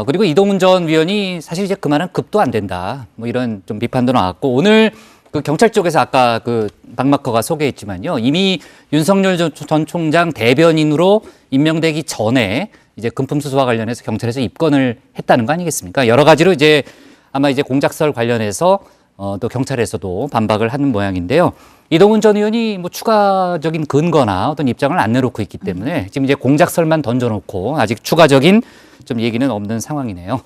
그리고 이동훈 전 위원이 사실 이제 그만한 급도 안 된다, 이런 좀 비판도 나왔고, 오늘 그 경찰 쪽에서 아까 그 박마커가 소개했지만요, 이미 윤석열 전 총장 대변인으로 임명되기 전에 이제 금품 수수와 관련해서 경찰에서 입건을 했다는 거 아니겠습니까? 여러 가지로 이제 아마 이제 공작설 관련해서 또 경찰에서도 반박을 하는 모양인데요. 이동훈 전 의원이 추가적인 근거나 어떤 입장을 안 내놓고 있기 때문에 지금 이제 공작설만 던져놓고 아직 추가적인 좀 얘기는 없는 상황이네요.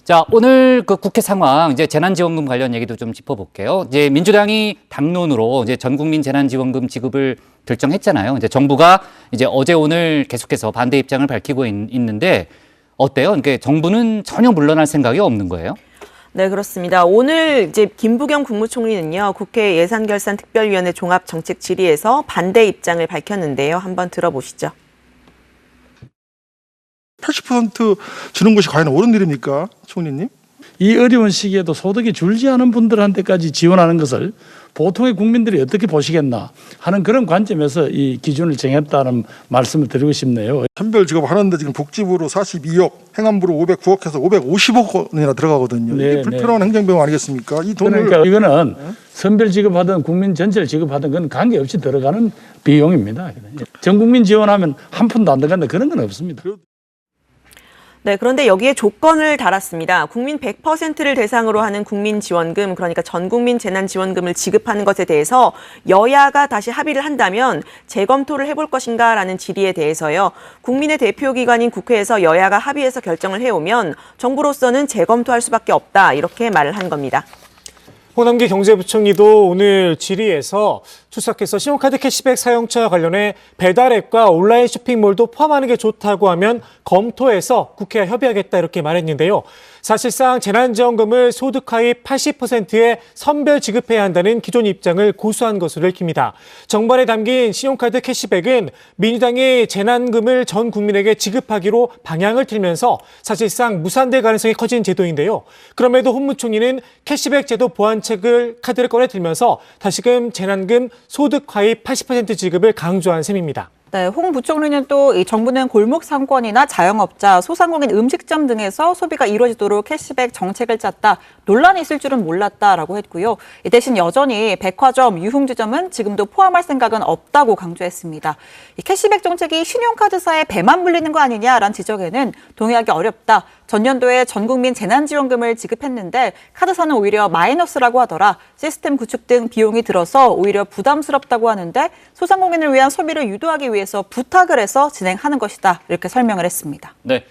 자, 오늘 그 국회 상황, 이제 재난지원금 관련 얘기도 좀 짚어볼게요. 이제 민주당이 당론으로 이제 전 국민 재난지원금 지급을 결정했잖아요. 이제 정부가 이제 어제 오늘 계속해서 반대 입장을 밝히고 있는데 어때요? 그러니까 정부는 전혀 물러날 생각이 없는 거예요? 네, 그렇습니다. 오늘 이제 김부겸 국무총리는요, 국회 예산결산특별위원회 종합정책 질의에서 반대 입장을 밝혔는데요. 한번 들어보시죠. 80% 주는 것이 과연 옳은 일입니까, 총리님? 이 어려운 시기에도 소득이 줄지 않은 분들한테까지 지원하는 것을 보통의 국민들이 어떻게 보시겠나 하는 그런 관점에서 이 기준을 정했다는 말씀을 드리고 싶네요. 선별 지급하는데 지금 복지부로 42억, 행안부로 509억 해서 550억 원이나 들어가거든요. 네, 이게 불필요한 행정비용 아니겠습니까? 이 돈을 그러니까 이거는 선별 지급하든 국민 전체를 지급하든 그건 관계없이 들어가는 비용입니다. 전 국민 지원하면 한 푼도 안 들어간다 그런 건 없습니다. 네, 그런데 여기에 조건을 달았습니다. 국민 100%를 대상으로 하는 국민지원금, 그러니까 전국민 재난지원금을 지급하는 것에 대해서 여야가 다시 합의를 한다면 재검토를 해볼 것인가라는 질의에 대해서요. 국민의 대표기관인 국회에서 여야가 합의해서 결정을 해오면 정부로서는 재검토할 수밖에 없다, 이렇게 말을 한 겁니다. 홍남기 경제부총리도 오늘 질의에서 출석해서 신용카드 캐시백 사용처와 관련해 배달앱과 온라인 쇼핑몰도 포함하는 게 좋다고 하면 검토해서 국회와 협의하겠다 이렇게 말했는데요. 사실상 재난지원금을 소득 하위 80%의 선별 지급해야 한다는 기존 입장을 고수한 것으로 읽힙니다. 정반에 담긴 신용카드 캐시백은 민주당이 재난금을 전 국민에게 지급하기로 방향을 틀면서 사실상 무산될 가능성이 커진 제도인데요. 그럼에도 홍 부총리는 캐시백 제도 보완책을 카드를 꺼내 들면서 다시금 재난금 소득 하위 80% 지급을 강조한 셈입니다. 네, 홍 부총리는 또 이 정부는 골목 상권이나 자영업자, 소상공인 음식점 등에서 소비가 이루어지도록 캐시백 정책을 짰다. 논란이 있을 줄은 몰랐다라고 했고요. 대신 여전히 백화점, 유흥주점은 지금도 포함할 생각은 없다고 강조했습니다. 이 캐시백 정책이 신용카드사에 배만 불리는 거 아니냐라는 지적에는 동의하기 어렵다. 전년도에 전국민 재난지원금을 지급했는데 카드사는 오히려 마이너스라고 하더라. 시스템 구축 등 비용이 들어서 오히려 부담스럽다고 하는데 소상공인을 위한 소비를 유도하기 위해서 부탁을 해서 진행하는 것이다. 이렇게 설명을 했습니다. 네.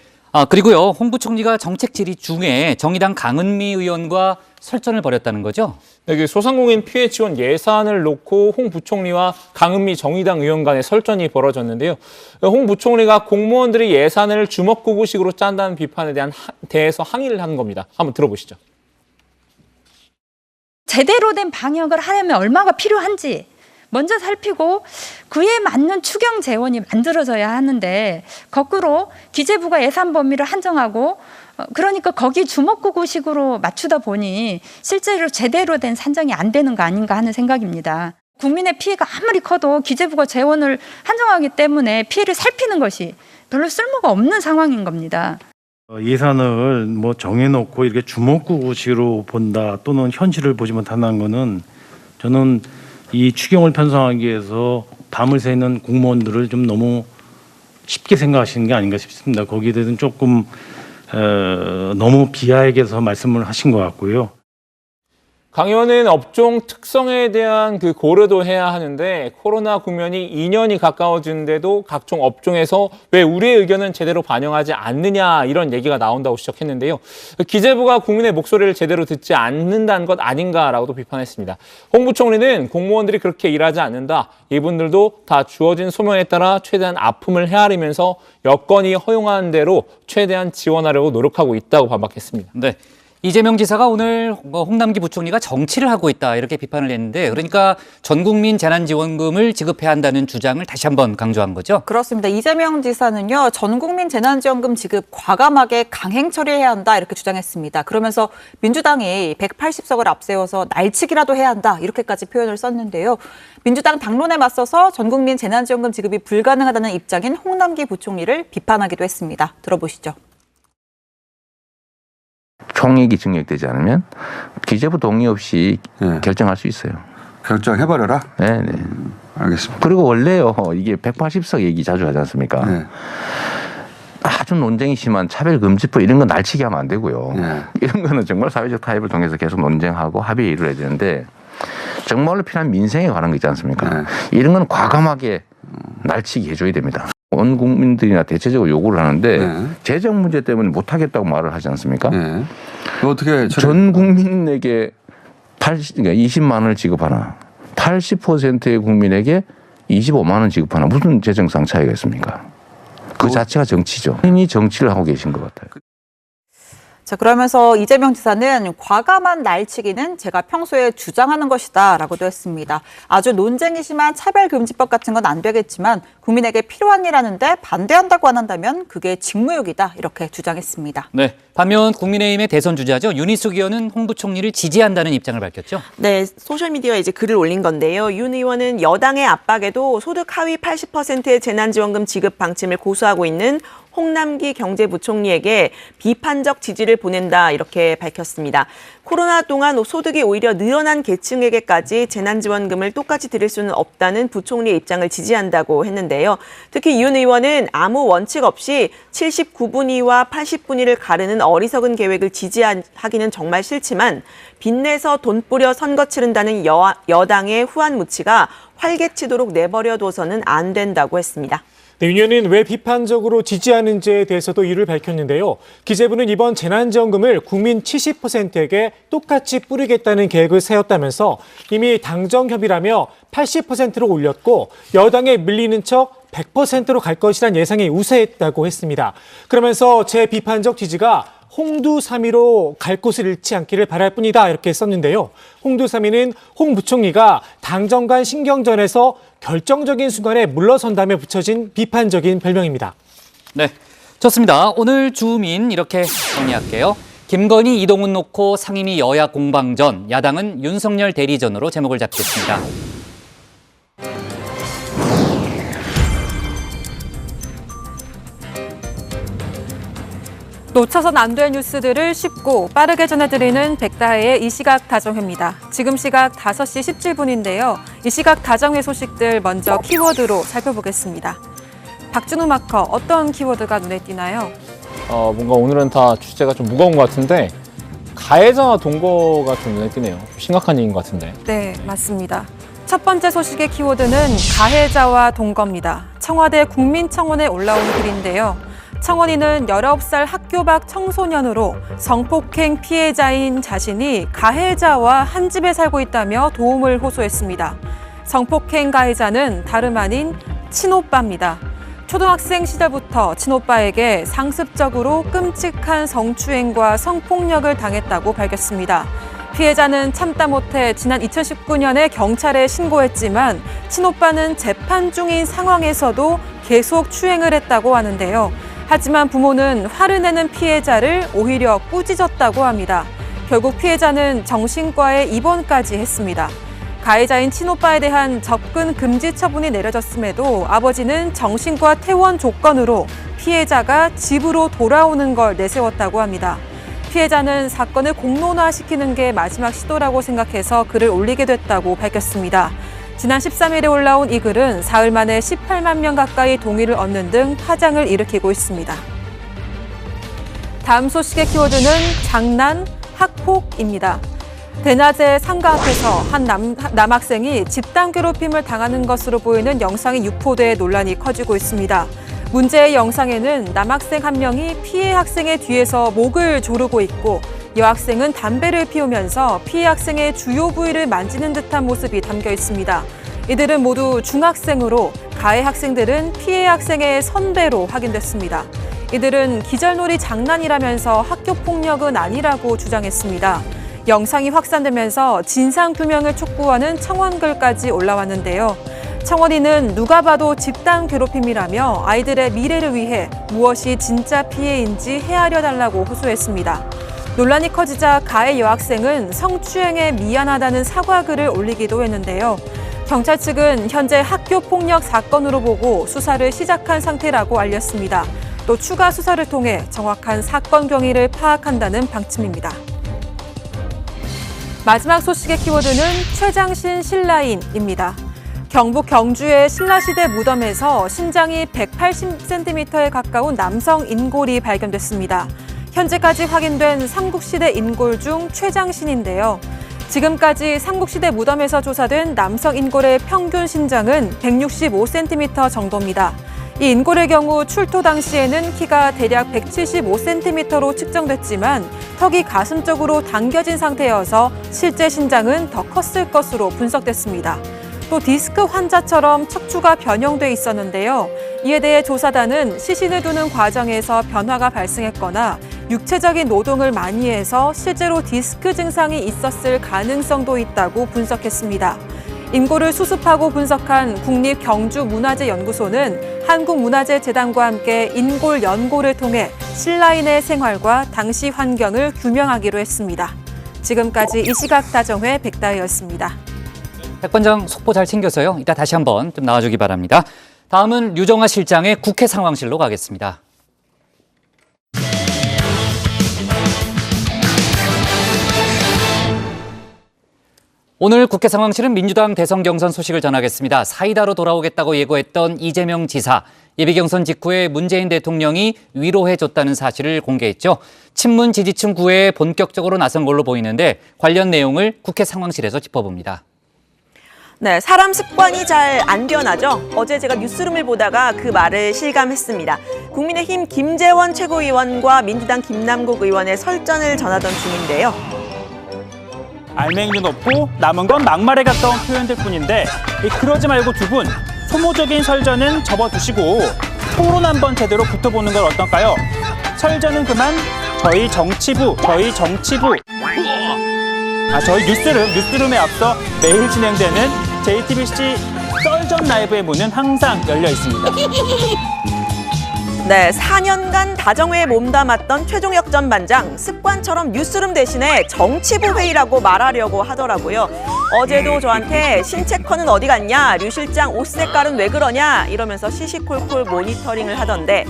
그리고요, 홍 부총리가 정책 질의 중에 정의당 강은미 의원과 설전을 벌였다는 거죠? 네, 소상공인 피해 지원 예산을 놓고 홍 부총리와 강은미 정의당 의원 간의 설전이 벌어졌는데요. 홍 부총리가 공무원들이 예산을 주먹구구식으로 짠다는 비판에 대해서 항의를 하는 겁니다. 한번 들어보시죠. 제대로 된 방역을 하려면 얼마가 필요한지 먼저 살피고 그에 맞는 추경 재원이 만들어져야 하는데 거꾸로 기재부가 예산 범위를 한정하고 그러니까 거기 주먹구구식으로 맞추다 보니 실제로 제대로 된 산정이 안 되는 거 아닌가 하는 생각입니다. 국민의 피해가 아무리 커도 기재부가 재원을 한정하기 때문에 피해를 살피는 것이 별로 쓸모가 없는 상황인 겁니다. 예산을 뭐 정해놓고 이렇게 주먹구구식으로 본다 또는 현실을 보지 못한다는 거는 저는 이 추경을 편성하기 위해서 밤을 새는 공무원들을 좀 너무 쉽게 생각하시는 게 아닌가 싶습니다. 거기에 대해서는 조금 너무 비하에게서 말씀을 하신 것 같고요. 강 의원은 업종 특성에 대한 그 고려도 해야 하는데 코로나 국면이 2년이 가까워지는데도 각종 업종에서 왜 우리의 의견은 제대로 반영하지 않느냐 이런 얘기가 나온다고 지적했는데요. 기재부가 국민의 목소리를 제대로 듣지 않는다는 것 아닌가라고도 비판했습니다. 홍 부총리는 공무원들이 그렇게 일하지 않는다. 이분들도 다 주어진 소명에 따라 최대한 아픔을 헤아리면서 여건이 허용하는 대로 최대한 지원하려고 노력하고 있다고 반박했습니다. 네. 이재명 지사가 오늘 홍남기 부총리가 정치를 하고 있다 이렇게 비판을 했는데 그러니까 전 국민 재난지원금을 지급해야 한다는 주장을 다시 한번 강조한 거죠? 그렇습니다. 이재명 지사는요. 전 국민 재난지원금 지급 과감하게 강행 처리해야 한다 이렇게 주장했습니다. 그러면서 민주당이 180석을 앞세워서 날치기라도 해야 한다 이렇게까지 표현을 썼는데요. 민주당 당론에 맞서서 전 국민 재난지원금 지급이 불가능하다는 입장인 홍남기 부총리를 비판하기도 했습니다. 들어보시죠. 총액이 증액되지 않으면 기재부 동의 없이 결정할 수 있어요. 결정해버려라? 네. 알겠습니다. 그리고 원래요, 이게 180석 얘기 자주 하지 않습니까? 네. 아주 논쟁이 심한 차별금지법 이런 건 날치기 하면 안 되고요. 이런 거는 정말 사회적 타협을 통해서 계속 논쟁하고 합의에 이르러야 되는데 정말로 필요한 민생에 관한 거 있지 않습니까? 이런 건 과감하게 날치기 해줘야 됩니다. 온 국민들이나 대체적으로 요구를 하는데 재정 문제 때문에 못하겠다고 말을 하지 않습니까? 어떻게 전 국민에게 20만 원을 지급하나 80%의 국민에게 25만 원 지급하나 무슨 재정상 차이가 있습니까? 그 자체가 정치죠. 본인이 정치를 하고 계신 것 같아요. 자, 그러면서 이재명 지사는 과감한 날치기는 제가 평소에 주장하는 것이다라고도 했습니다. 아주 논쟁이 심한 차별금지법 같은 건 안 되겠지만 국민에게 필요한 일 하는데 반대한다고 안 한다면 그게 직무유기다 이렇게 주장했습니다. 네. 반면 국민의힘의 대선 주자죠. 윤희숙 의원은 홍 부총리를 지지한다는 입장을 밝혔죠. 네, 소셜미디어에 이제 글을 올린 건데요. 윤 의원은 여당의 압박에도 소득 하위 80%의 재난지원금 지급 방침을 고수하고 있는 홍남기 경제부총리에게 비판적 지지를 보낸다 이렇게 밝혔습니다. 코로나 동안 소득이 오히려 늘어난 계층에게까지 재난지원금을 똑같이 드릴 수는 없다는 부총리의 입장을 지지한다고 했는데요. 특히 윤 의원은 아무 원칙 없이 79분위와 80분위를 가르는 어리석은 계획을 지지하기는 정말 싫지만 빚내서 돈 뿌려 선거 치른다는 여당의 후한무치가 활개치도록 내버려둬서는 안 된다고 했습니다. 네, 윤 의원은 왜 비판적으로 지지하는지에 대해서도 이유를 밝혔는데요. 기재부는 이번 재난지원금을 국민 70%에게 똑같이 뿌리겠다는 계획을 세웠다면서 이미 당정협의라며 80%로 올렸고 여당에 밀리는 척 100%로 갈 것이란 예상이 우세했다고 했습니다. 그러면서 제 비판적 지지가 홍두삼위로 갈 곳을 잃지 않기를 바랄 뿐이다 이렇게 썼는데요. 홍두삼위는 홍 부총리가 당정 간 신경전에서 결정적인 순간에 물러선다며 붙여진 비판적인 별명입니다. 네, 좋습니다. 오늘 주민 이렇게 정리할게요. 김건희, 이동훈 놓고 상임위 여야 공방전, 야당은 윤석열 대리전으로 제목을 잡겠습니다. 놓쳐선 안 될 뉴스들을 쉽고 빠르게 전해드리는 백다혜의 이 시각 다정회입니다. 지금 시각 5시 17분인데요. 이 시각 다정회 소식들 먼저 키워드로 살펴보겠습니다. 박준우 마커, 어떤 키워드가 눈에 띄나요? 뭔가 오늘은 다 주제가 좀 무거운 것 같은데 가해자와 동거가 좀 눈에 띄네요. 심각한 얘기인 것 같은데. 네, 맞습니다. 첫 번째 소식의 키워드는 가해자와 동거입니다. 청와대 국민청원에 올라온 글인데요. 청원인은 19살 학교 밖 청소년으로 성폭행 피해자인 자신이 가해자와 한 집에 살고 있다며 도움을 호소했습니다. 성폭행 가해자는 다름 아닌 친오빠입니다. 초등학생 시절부터 친오빠에게 상습적으로 끔찍한 성추행과 성폭력을 당했다고 밝혔습니다. 피해자는 참다 못해 지난 2019년에 경찰에 신고했지만 친오빠는 재판 중인 상황에서도 계속 추행을 했다고 하는데요. 하지만 부모는 화를 내는 피해자를 오히려 꾸짖었다고 합니다. 결국 피해자는 정신과에 입원까지 했습니다. 가해자인 친오빠에 대한 접근 금지 처분이 내려졌음에도 아버지는 정신과 퇴원 조건으로 피해자가 집으로 돌아오는 걸 내세웠다고 합니다. 피해자는 사건을 공론화시키는 게 마지막 시도라고 생각해서 글을 올리게 됐다고 밝혔습니다. 지난 13일에 올라온 이 글은 사흘 만에 18만 명 가까이 동의를 얻는 등 파장을 일으키고 있습니다. 다음 소식의 키워드는 장난, 학폭입니다. 대낮에 상가 앞에서 한 남학생이 집단 괴롭힘을 당하는 것으로 보이는 영상이 유포돼 논란이 커지고 있습니다. 문제의 영상에는 남학생 한 명이 피해 학생의 뒤에서 목을 조르고 있고 여학생은 담배를 피우면서 피해 학생의 주요 부위를 만지는 듯한 모습이 담겨 있습니다. 이들은 모두 중학생으로 가해 학생들은 피해 학생의 선배로 확인됐습니다. 이들은 기절놀이 장난이라면서 학교폭력은 아니라고 주장했습니다. 영상이 확산되면서 진상규명을 촉구하는 청원글까지 올라왔는데요. 청원인은 누가 봐도 집단 괴롭힘이라며 아이들의 미래를 위해 무엇이 진짜 피해인지 헤아려 달라고 호소했습니다. 논란이 커지자 가해 여학생은 성추행에 미안하다는 사과글을 올리기도 했는데요. 경찰 측은 현재 학교폭력 사건으로 보고 수사를 시작한 상태라고 알렸습니다. 또 추가 수사를 통해 정확한 사건 경위를 파악한다는 방침입니다. 마지막 소식의 키워드는 최장신 신라인입니다. 경북 경주의 신라시대 무덤에서 신장이 180cm에 가까운 남성 인골이 발견됐습니다. 현재까지 확인된 삼국시대 인골 중 최장신인데요. 지금까지 삼국시대 무덤에서 조사된 남성 인골의 평균 신장은 165cm 정도입니다. 이 인골의 경우 출토 당시에는 키가 대략 175cm로 측정됐지만 턱이 가슴 쪽으로 당겨진 상태여서 실제 신장은 더 컸을 것으로 분석됐습니다. 또 디스크 환자처럼 척추가 변형돼 있었는데요. 이에 대해 조사단은 시신을 두는 과정에서 변화가 발생했거나 육체적인 노동을 많이 해서 실제로 디스크 증상이 있었을 가능성도 있다고 분석했습니다. 인골을 수습하고 분석한 국립경주문화재연구소는 한국문화재재단과 함께 인골 연고를 통해 신라인의 생활과 당시 환경을 규명하기로 했습니다. 지금까지 이 시각 다정회 백다혜였습니다. 백반장 속보 잘 챙겨서요. 이따 다시 한번 좀 나와주기 바랍니다. 다음은 류정아 실장의 국회 상황실로 가겠습니다. 오늘 국회 상황실은 민주당 대선 경선 소식을 전하겠습니다. 사이다로 돌아오겠다고 예고했던 이재명 지사. 예비 경선 직후에 문재인 대통령이 위로해줬다는 사실을 공개했죠. 친문 지지층 구애에 본격적으로 나선 걸로 보이는데 관련 내용을 국회 상황실에서 짚어봅니다. 네, 사람 습관이 잘 안 변하죠. 어제 제가 뉴스룸을 보다가 그 말을 실감했습니다. 국민의힘 김재원 최고위원과 민주당 김남국 의원의 설전을 전하던 중인데요. 알맹이는 없고 남은 건 막말에 가까운 표현들 뿐인데 그러지 말고 두 분 소모적인 설전은 접어두시고 토론 한번 제대로 붙어보는 건 어떨까요? 설전은 그만 저희 정치부 저희 뉴스룸에 앞서 매일 진행되는 JTBC 썰전 라이브의 문은 항상 열려 있습니다. 네, 4년간 다정회에 몸담았던 최종혁 전 반장 습관처럼 뉴스룸 대신에 정치부 회의라고 말하려고 하더라고요. 어제도 저한테 신체커는 어디 갔냐, 류 실장 옷 색깔은 왜 그러냐 이러면서 시시콜콜 모니터링을 하던데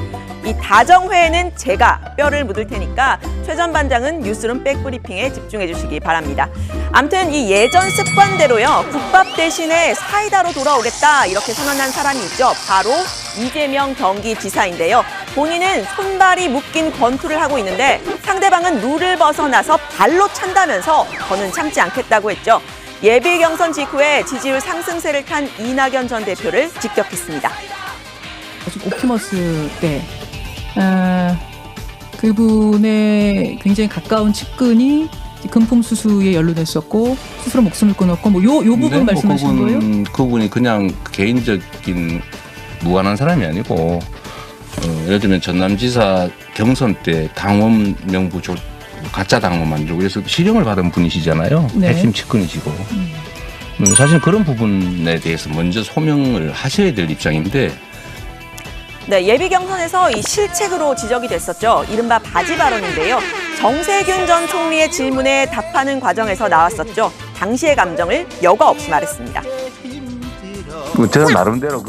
이 다정회에는 제가 뼈를 묻을 테니까 최 전 반장은 뉴스룸 백브리핑에 집중해 주시기 바랍니다. 아무튼 이 예전 습관대로요. 국밥 대신에 사이다로 돌아오겠다 이렇게 선언한 사람이 있죠. 바로 이재명 경기지사인데요. 본인은 손발이 묶인 권투를 하고 있는데 상대방은 룰을 벗어나서 발로 찬다면서 저는 참지 않겠다고 했죠. 예비 경선 직후에 지지율 상승세를 탄 이낙연 전 대표를 직격했습니다. 옵티머스 때 그분의 굉장히 가까운 측근이 금품수수에 연루됐었고 스스로 목숨을 끊었고 요 부분 말씀하신 거예요? 그분이 그냥 개인적인 무관한 사람이 아니고 예를 들면 전남지사 경선 때 당원 명부 가짜 당원 만들고 그래서 실형을 받은 분이시잖아요. 네. 핵심 측근이시고 사실 그런 부분에 대해서 먼저 소명을 하셔야 될 입장인데 네, 예비 경선에서 이 실책으로 지적이 됐었죠. 이른바 바지 발언인데요. 정세균 전 총리의 질문에 답하는 과정에서 나왔었죠. 당시의 감정을 여과 없이 말했습니다. 저는 나름대로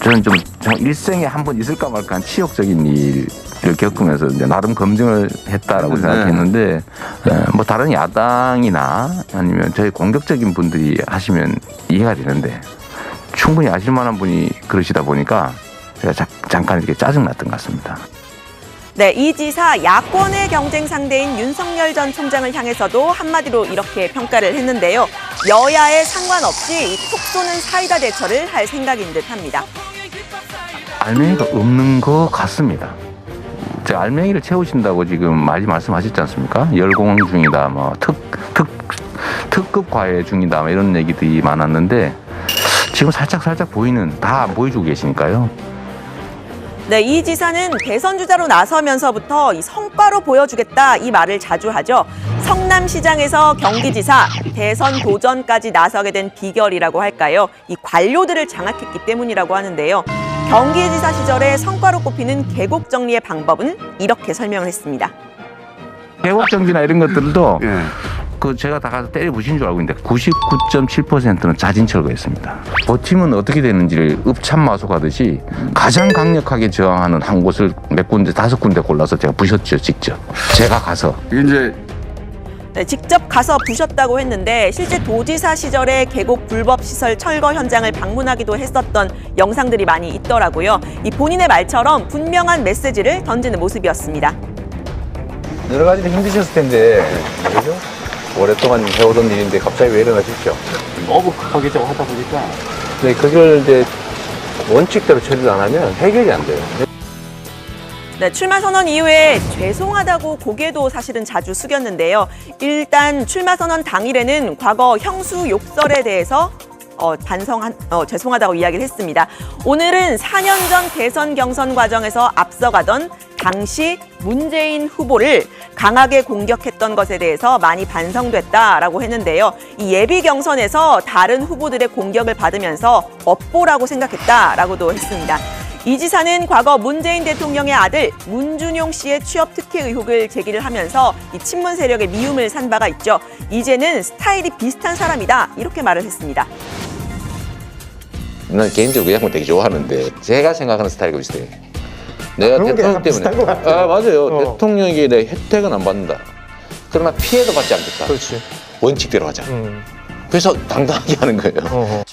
저는 좀 일생에 한 번 있을까 말까 한 치욕적인 일을 겪으면서 이제 나름 검증을 했다라고 생각했는데 뭐 다른 야당이나 아니면 저희 공격적인 분들이 하시면 이해가 되는데 충분히 아실 만한 분이 그러시다 보니까 제가 잠깐 이렇게 짜증났던 것 같습니다. 네, 이 지사 야권의 경쟁 상대인 윤석열 전 총장을 향해서도 한마디로 이렇게 평가를 했는데요. 여야에 상관없이 톡 쏘는 사이다 대처를 할 생각인 듯합니다. 알맹이가 없는 것 같습니다. 제가 알맹이를 채우신다고 지금 많이 말씀하셨지 않습니까? 열공 중이다, 뭐 특급 과외 중이다, 뭐 이런 얘기들이 많았는데 지금 살짝 보이는 다 보여주고 계시니까요. 네, 이 지사는 대선 주자로 나서면서부터 이 성과로 보여주겠다 이 말을 자주 하죠. 성남시장에서 경기지사, 대선 도전까지 나서게 된 비결이라고 할까요? 이 관료들을 장악했기 때문이라고 하는데요. 경기지사 시절에 성과로 꼽히는 계곡 정리의 방법은 이렇게 설명을 했습니다. 계곡 정비나 이런 것들도 제가 다 가서 때려 부신 줄 알고 있는데 99.7%는 자진 철거했습니다. 버티면 어떻게 되는지를 읍참마속하듯이 가장 강력하게 저항하는 한 곳을 몇 군데, 5군데 골라서 제가 부셨죠, 직접. 제가 가서. 이제 네, 직접 가서 부셨다고 했는데 실제 도지사 시절에 계곡 불법 시설 철거 현장을 방문하기도 했었던 영상들이 많이 있더라고요. 이 본인의 말처럼 분명한 메시지를 던지는 모습이었습니다. 여러 가지로 힘드셨을 텐데 그죠? 오랫동안 해오던 일인데 갑자기 왜 일어나셨죠? 너무 급하게 좀 하다 보니까. 네, 그걸 이제 원칙대로 처리를 안 하면 해결이 안 돼요. 네, 출마 선언 이후에 죄송하다고 고개도 사실은 자주 숙였는데요. 일단 출마 선언 당일에는 과거 형수 욕설에 대해서 죄송하다고 이야기를 했습니다. 오늘은 4년 전 대선 경선 과정에서 앞서가던 당시 문재인 후보를 강하게 공격했던 것에 대해서 많이 반성됐다라고 했는데요. 이 예비 경선에서 다른 후보들의 공격을 받으면서 업보라고 생각했다라고도 했습니다. 이 지사는 과거 문재인 대통령의 아들 문준용 씨의 취업 특혜 의혹을 제기를 하면서 이 친문 세력의 미움을 산 바가 있죠. 이제는 스타일이 비슷한 사람이다 이렇게 말을 했습니다. 난 개인적으로 그 양반 되게 좋아하는데 제가 생각하는 스타일과 비슷해요. 내가 대통령 때문에 맞아요. 대통령에게 내 혜택은 안 받는다. 그러나 피해도 받지 않겠다. 그렇지. 원칙대로 하자. 그래서 당당하게 하는 거예요.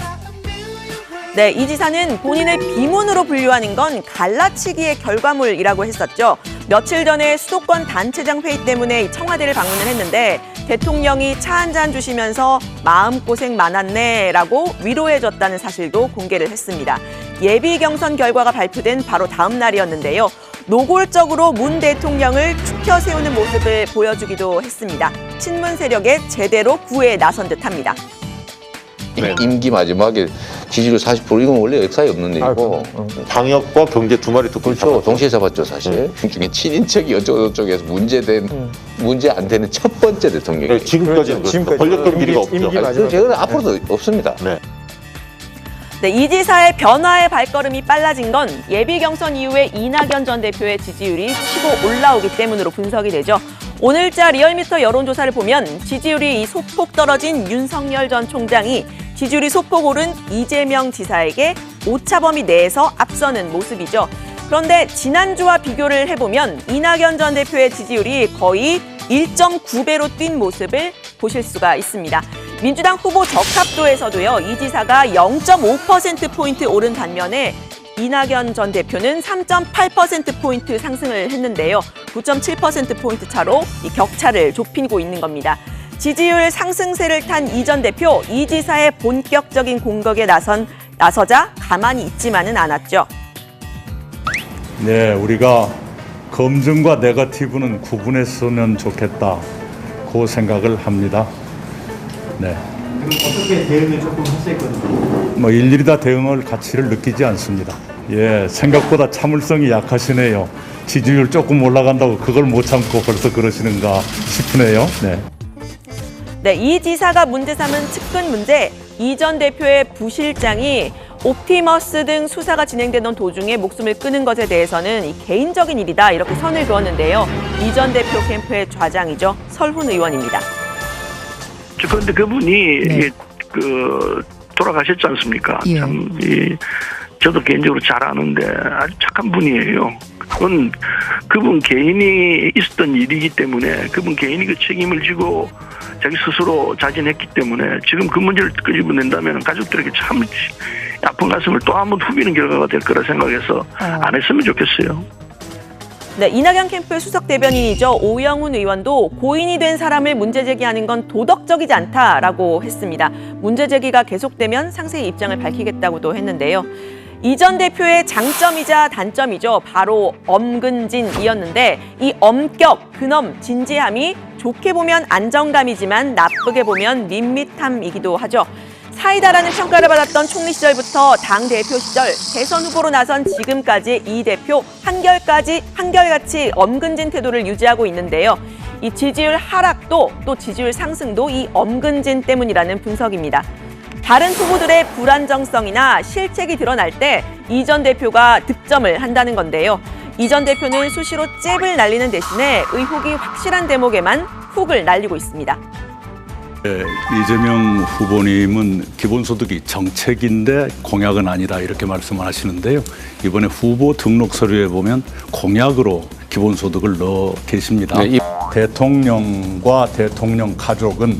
네, 이 지사는 본인을 비문으로 분류하는 건 갈라치기의 결과물이라고 했었죠. 며칠 전에 수도권 단체장 회의 때문에 청와대를 방문을 했는데 대통령이 차 한 잔 주시면서 마음고생 많았네라고 위로해줬다는 사실도 공개를 했습니다. 예비 경선 결과가 발표된 바로 다음 날이었는데요. 노골적으로 문 대통령을 추켜 세우는 모습을 보여주기도 했습니다. 친문 세력에 제대로 구애에 나선 듯합니다. 임기 마지막에 지지율 40% 이건 원래 역사에 없는 일이고 방역과 경제 두 마리 또 그렇죠. 동시에 잡았죠 사실. 중에 친인척이 어쩌고저쩌고 문제 안 되는 첫 번째 대통령이에요. 네, 지금까지는 그렇습니다. 권력적 비리가 없죠. 저는 앞으로도 없습니다. 네, 이 지사의 변화의 발걸음이 빨라진 건 예비 경선 이후에 이낙연 전 대표의 지지율이 치고 올라오기 때문으로 분석이 되죠. 오늘자 리얼미터 여론조사를 보면 지지율이 소폭 떨어진 윤석열 전 총장이 지지율이 소폭 오른 이재명 지사에게 오차범위 내에서 앞서는 모습이죠. 그런데 지난주와 비교를 해보면 이낙연 전 대표의 지지율이 거의 1.9배로 뛴 모습을 보실 수가 있습니다. 민주당 후보 적합도에서도요, 이 지사가 0.5%포인트 오른 반면에 이낙연 전 대표는 3.8%포인트 상승을 했는데요. 9.7%포인트 차로 이 격차를 좁히고 있는 겁니다. 지지율 상승세를 탄 이 전 대표, 이 지사의 본격적인 공격에 나서자 가만히 있지만은 않았죠. 네, 우리가 검증과 네거티브는 구분했으면 좋겠다. 그 생각을 합니다. 네. 그럼 어떻게 대응을 조금 하셨거든요? 뭐 일일이 다 대응할 가치를 느끼지 않습니다. 예, 생각보다 참을성이 약하시네요. 지지율 조금 올라간다고 그걸 못 참고 벌써 그러시는가 싶으네요. 네. 네, 이 지사가 문제 삼은 측근 문제, 이 전 대표의 부실장이 옵티머스 등 수사가 진행되던 도중에 목숨을 끊은 것에 대해서는 이 개인적인 일이다 이렇게 선을 그었는데요. 이 전 대표 캠프의 좌장이죠. 설훈 의원입니다. 그런데 그분이 돌아가셨지 않습니까? 예. 참 저도 개인적으로 잘 아는데 아주 착한 분이에요. 그건 그분 개인이 있었던 일이기 때문에 그분 개인이 그 책임을 지고 자기 스스로 자진했기 때문에 지금 그 문제를 끄집어낸다면 가족들에게 참 아픈 가슴을 또 한 번 후비는 결과가 될 거라 생각해서 안 했으면 좋겠어요. 네, 이낙연 캠프의 수석 대변인이죠. 오영훈 의원도 고인이 된 사람을 문제 제기하는 건 도덕적이지 않다라고 했습니다. 문제 제기가 계속되면 상세히 입장을 밝히겠다고도 했는데요. 이 전 대표의 장점이자 단점이죠. 바로 엄근진이었는데 이 엄격, 근엄, 진지함이 좋게 보면 안정감이지만 나쁘게 보면 밋밋함이기도 하죠. 사이다라는 평가를 받았던 총리 시절부터 당대표 시절 대선 후보로 나선 지금까지 이 대표 한결같이 엄근진 태도를 유지하고 있는데요. 이 지지율 하락도 또 지지율 상승도 이 엄근진 때문이라는 분석입니다. 다른 후보들의 불안정성이나 실책이 드러날 때 이 전 대표가 득점을 한다는 건데요. 이 전 대표는 수시로 잽을 날리는 대신에 의혹이 확실한 대목에만 훅을 날리고 있습니다. 네, 이재명 후보님은 기본소득이 정책인데 공약은 아니다 이렇게 말씀을 하시는데요. 이번에 후보 등록 서류에 보면 공약으로 기본소득을 넣어 계십니다. 네, 대통령과 대통령 가족은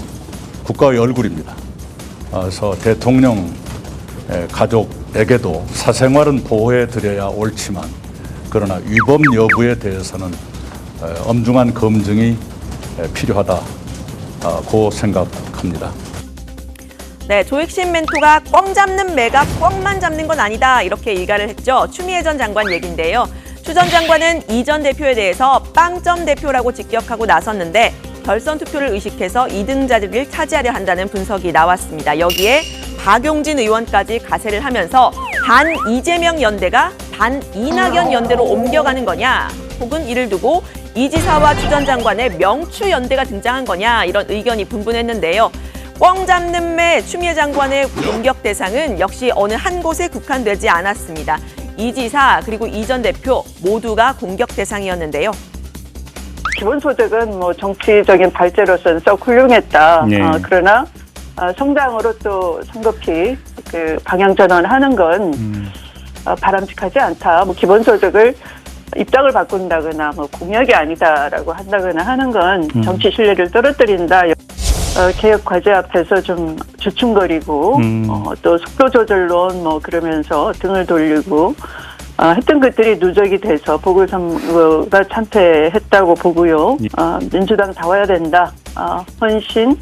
국가의 얼굴입니다. 그래서 대통령 가족에게도 사생활은 보호해 드려야 옳지만 그러나 위법 여부에 대해서는 엄중한 검증이 필요하다고 생각합니다. 네, 조익신 멘토가 꽝 잡는 매가 꽝만 잡는 건 아니다 이렇게 일가를 했죠. 추미애 전 장관 얘기인데요. 추 전 장관은 이 전 대표에 대해서 빵점 대표라고 직격하고 나섰는데 결선 투표를 의식해서 2등 자리를 차지하려 한다는 분석이 나왔습니다. 여기에 박용진 의원까지 가세를 하면서 반 이재명 연대가 반 이낙연 연대로 옮겨가는 거냐, 혹은 이를 두고 이 지사와 추 전 장관의 명추 연대가 등장한 거냐 이런 의견이 분분했는데요. 꽝 잡는 매 추미애 장관의 공격 대상은 역시 어느 한 곳에 국한되지 않았습니다. 이 지사 그리고 이 전 대표 모두가 공격 대상이었는데요. 기본소득은 뭐 정치적인 발제로서는 썩 훌륭했다. 네. 그러나 성장으로 또 성급히 그 방향 전환하는 건 바람직하지 않다. 뭐 기본소득을 입장을 바꾼다거나 뭐 공약이 아니다라고 한다거나 하는 건 정치 신뢰를 떨어뜨린다. 개혁 과제 앞에서 좀 주춤거리고 또 속도 조절론 뭐 그러면서 등을 돌리고 했던 것들이 누적이 돼서 보궐선거가 참패했다고 보고요. 민주당 다 와야 된다. 헌신,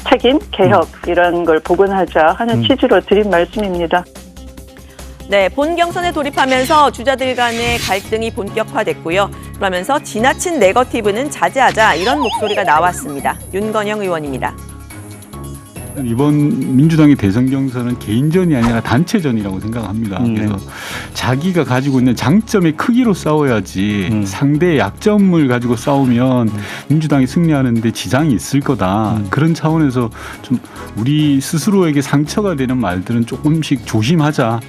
책임, 개혁 이런 걸 복원하자 하는 취지로 드린 말씀입니다. 네, 본 경선에 돌입하면서 주자들 간의 갈등이 본격화됐고요. 그러면서 지나친 네거티브는 자제하자 이런 목소리가 나왔습니다. 윤건영 의원입니다. 이번 민주당의 대선 경선은 개인전이 아니라 단체전이라고 생각합니다. 그래서 자기가 가지고 있는 장점의 크기로 싸워야지 상대의 약점을 가지고 싸우면 민주당이 승리하는데 지장이 있을 거다. 그런 차원에서 좀 우리 스스로에게 상처가 되는 말들은 조금씩 조심하자.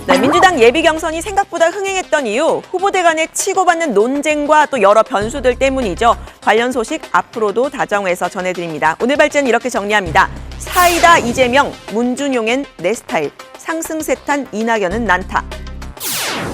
네, 민주당 예비 경선이 생각보다 흥행했던 이유 후보들 간의 치고받는 논쟁과 또 여러 변수들 때문이죠. 관련 소식 앞으로도 다정해서 전해드립니다. 오늘 발제는 이렇게 정리합니다. 사이다 이재명, 문준용엔 내 스타일, 상승세탄 이낙연은 난타.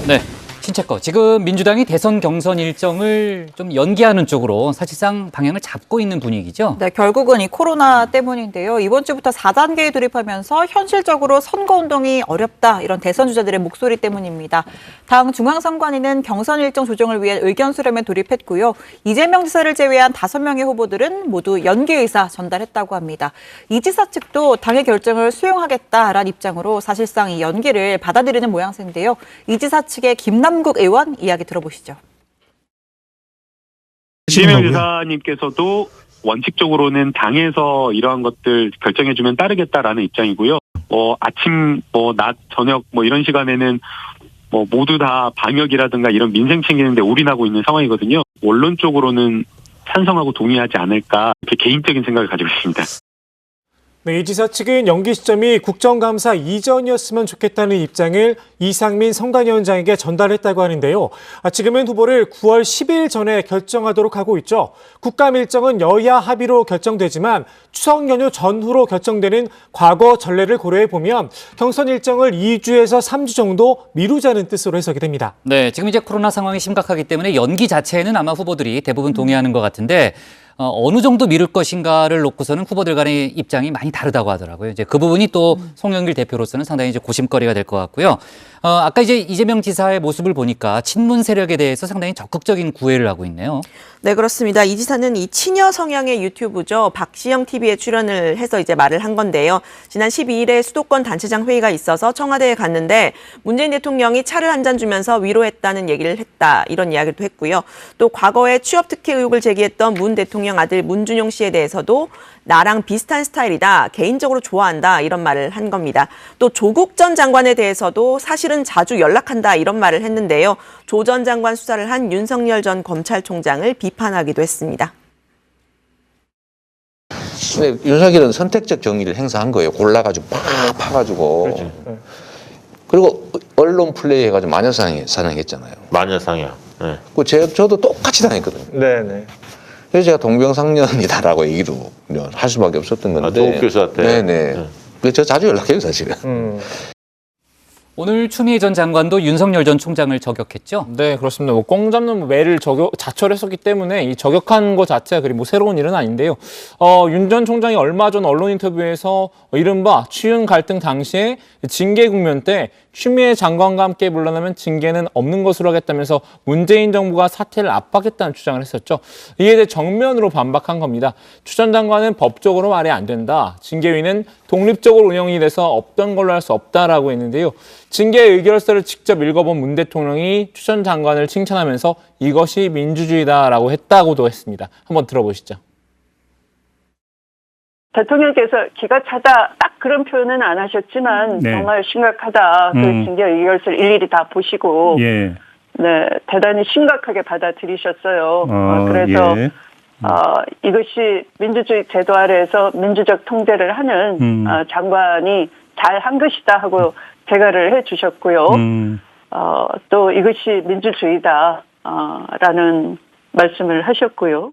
네, 신채거. 지금 민주당이 대선 경선 일정을 좀 연기하는 쪽으로 사실상 방향을 잡고 있는 분위기죠. 네, 결국은 이 코로나 때문인데요. 이번 주부터 4단계에 돌입하면서 현실적으로 선거운동이 어렵다. 이런 대선 주자들의 목소리 때문입니다. 당 중앙선관위는 경선 일정 조정을 위해 의견 수렴에 돌입했고요. 이재명 지사를 제외한 5명의 후보들은 모두 연기 의사 전달했다고 합니다. 이 지사 측도 당의 결정을 수용하겠다라는 입장으로 사실상 이 연기를 받아들이는 모양새인데요. 이 지사 측의 김남국 의원 이야기 들어보시죠. 이재명 지사님께서도 원칙적으로는 당에서 이러한 것들 결정해주면 따르겠다라는 입장이고요. 아침, 낮, 저녁 이런 시간에는 모두 다 방역이라든가 이런 민생 챙기는데 올인하고 있는 상황이거든요. 원론적으로는 찬성하고 동의하지 않을까 이렇게 개인적인 생각을 가지고 있습니다. 네, 이 지사 측은 연기 시점이 국정감사 이전이었으면 좋겠다는 입장을 이상민 선관위원장에게 전달했다고 하는데요. 지금은 후보를 9월 10일 전에 결정하도록 하고 있죠. 국감 일정은 여야 합의로 결정되지만 추석 연휴 전후로 결정되는 과거 전례를 고려해 보면 경선 일정을 2주에서 3주 정도 미루자는 뜻으로 해석이 됩니다. 네, 지금 이제 코로나 상황이 심각하기 때문에 연기 자체에는 아마 후보들이 대부분 동의하는 것 같은데 어느 정도 미룰 것인가를 놓고서는 후보들 간의 입장이 많이 다르다고 하더라고요. 이제 그 부분이 또 송영길 대표로서는 상당히 이제 고심거리가 될 것 같고요. 아까 이제 이재명 지사의 모습을 보니까 친문 세력에 대해서 상당히 적극적인 구애를 하고 있네요. 네, 그렇습니다. 이 지사는 이 친여 성향의 유튜브죠. 박시영 TV에 출연을 해서 이제 말을 한 건데요. 지난 12일에 수도권 단체장 회의가 있어서 청와대에 갔는데 문재인 대통령이 차를 한 잔 주면서 위로했다는 얘기를 했다. 이런 이야기도 했고요. 또 과거에 취업 특혜 의혹을 제기했던 문 대통령 아들 문준용 씨에 대해서도 나랑 비슷한 스타일이다. 개인적으로 좋아한다. 이런 말을 한 겁니다. 또 조국 전 장관에 대해서도 사실은 자주 연락한다. 이런 말을 했는데요. 조 전 장관 수사를 한 윤석열 전 검찰총장을 비판하기도 했습니다. 근데 윤석열은 선택적 정의를 행사한 거예요. 골라가지고 팍 파가지고. 그렇죠. 그리고 언론 플레이 해가지고 마녀사냥했잖아요. 마녀사냥. 네. 저도 똑같이 당했거든요. 네네. 그래서 제가 동병상련이다라고 얘기를 할 수밖에 없었던 건데. 조국 교수한테. 네네. 그래서 저 자주 연락해요, 사실은. 오늘 추미애 전 장관도 윤석열 전 총장을 저격했죠? 네, 그렇습니다. 꽁 잡는 매를 자처했었기 때문에 이 저격한 것 자체가 그리 새로운 일은 아닌데요. 윤 전 총장이 얼마 전 언론 인터뷰에서 이른바 취윤 갈등 당시에 징계 국면 때 추미애 장관과 함께 물러나면 징계는 없는 것으로 하겠다면서 문재인 정부가 사퇴를 압박했다는 주장을 했었죠. 이에 대해 정면으로 반박한 겁니다. 추 전 장관은 법적으로 말이 안 된다. 징계위는 독립적으로 운영이 돼서 없던 걸로 할 수 없다라고 했는데요. 징계 의결서를 직접 읽어본 문 대통령이 추 전 장관을 칭찬하면서 이것이 민주주의다라고 했다고도 했습니다. 한번 들어보시죠. 대통령께서 기가 차다 딱 그런 표현은 안 하셨지만 네. 정말 심각하다. 그 징계 의결서를 일일이 다 보시고 예. 네, 대단히 심각하게 받아들이셨어요. 그래서 예. 이것이 민주주의 제도 아래에서 민주적 통제를 하는 장관이 잘 한 것이다 하고 대가를 해주셨고요. 또 이것이 민주주의다 라는 말씀을 하셨고요.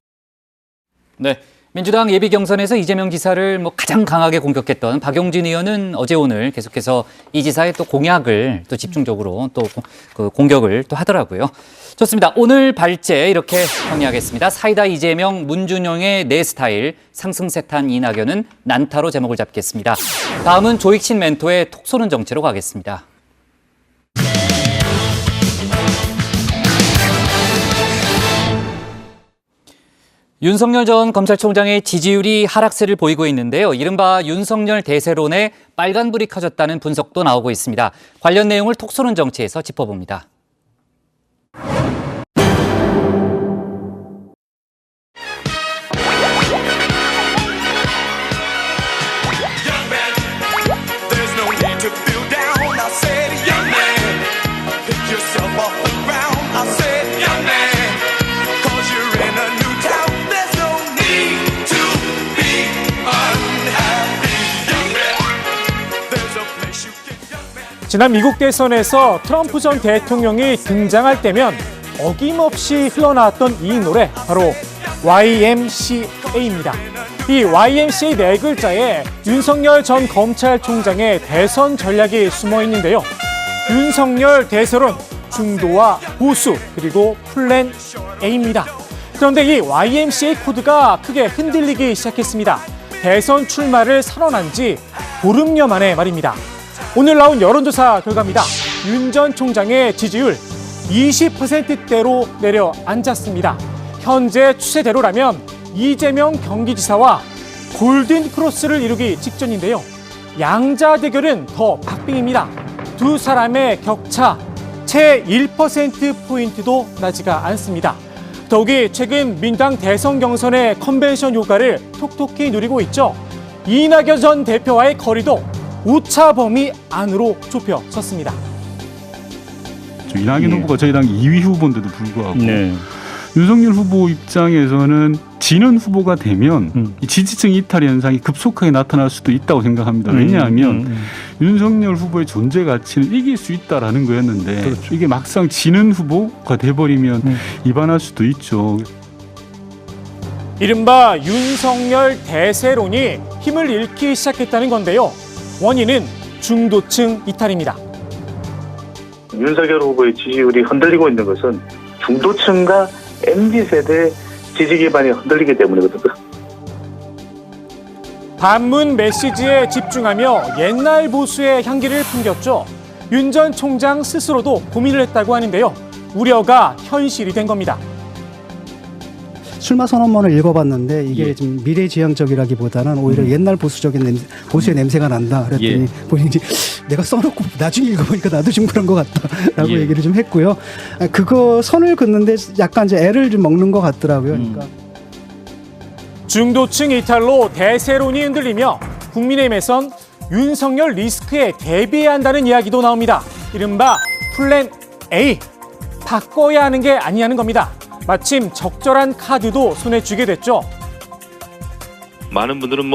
네. 민주당 예비 경선에서 이재명 지사를 가장 강하게 공격했던 박용진 의원은 어제 오늘 계속해서 이 지사의 또 공약을 또 집중적으로 또 그 공격을 또 하더라고요. 좋습니다. 오늘 발제 이렇게 정리하겠습니다. 사이다 이재명, 문준용의 내 스타일, 상승세탄 이낙연은 난타로 제목을 잡겠습니다. 다음은 조익신 멘토의 톡 쏘는 정치로 가겠습니다. 윤석열 전 검찰총장의 지지율이 하락세를 보이고 있는데요. 이른바 윤석열 대세론에 빨간불이 켜졌다는 분석도 나오고 있습니다. 관련 내용을 톡 쏘는 정치에서 짚어봅니다. 지난 미국 대선에서 트럼프 전 대통령이 등장할 때면 어김없이 흘러나왔던 이 노래, 바로 YMCA입니다. 이 YMCA 네 글자에 윤석열 전 검찰총장의 대선 전략이 숨어 있는데요. 윤석열 대세론, 중도와 보수, 그리고 플랜 A입니다. 그런데 이 YMCA 코드가 크게 흔들리기 시작했습니다. 대선 출마를 선언한 지 보름여 만에 말입니다. 오늘 나온 여론조사 결과입니다. 윤 전 총장의 지지율 20%대로 내려앉았습니다. 현재 추세대로라면 이재명 경기지사와 골든 크로스를 이루기 직전인데요. 양자 대결은 더 박빙입니다. 두 사람의 격차 채 1%포인트도 나지가 않습니다. 더욱이 최근 민당 대선 경선의 컨벤션 효과를 톡톡히 누리고 있죠. 이낙연 전 대표와의 거리도 오차 범위 안으로 좁혀졌습니다. 이낙연 후보가 저희 당 2위 후보인데도 불구하고 윤석열 후보 입장에서는 지는 후보가 되면 이 지지층 이탈 현상이 급속하게 나타날 수도 있다고 생각합니다. 왜냐하면 윤석열 후보의 존재 가치는 이길 수 있다라는 거였는데 그렇죠. 이게 막상 지는 후보가 돼버리면 이반할 수도 있죠. 이른바 윤석열 대세론이 힘을 잃기 시작했다는 건데요. 원인은 중도층 이탈입니다. 윤석열 후보의 지지율이 흔들리고 있는 것은 중도층과 MZ세대 지지 기반이 흔들리기 때문이거든요. 반문 메시지에 집중하며 옛날 보수의 향기를 풍겼죠. 윤 전 총장 스스로도 고민을 했다고 하는데요. 우려가 현실이 된 겁니다. 출마 선언문을 읽어봤는데 이게 좀 미래지향적이라기보다는 오히려 옛날 보수적인 보수의 냄새가 난다. 그랬더니 본인이 내가 써놓고 나중에 읽어보니까 나도 좀 그런 것 같다라고 얘기를 좀 했고요. 그거 선을 긋는데 약간 이제 애를 좀 먹는 것 같더라고요. 그러니까. 중도층 이탈로 대세론이 흔들리며 국민의힘에선 윤석열 리스크에 대비해야 한다는 이야기도 나옵니다. 이른바 플랜 A, 바꿔야 하는 게 아니냐는 겁니다. 마침 적절한 카드도 손에 쥐게 됐죠. 많은 분들은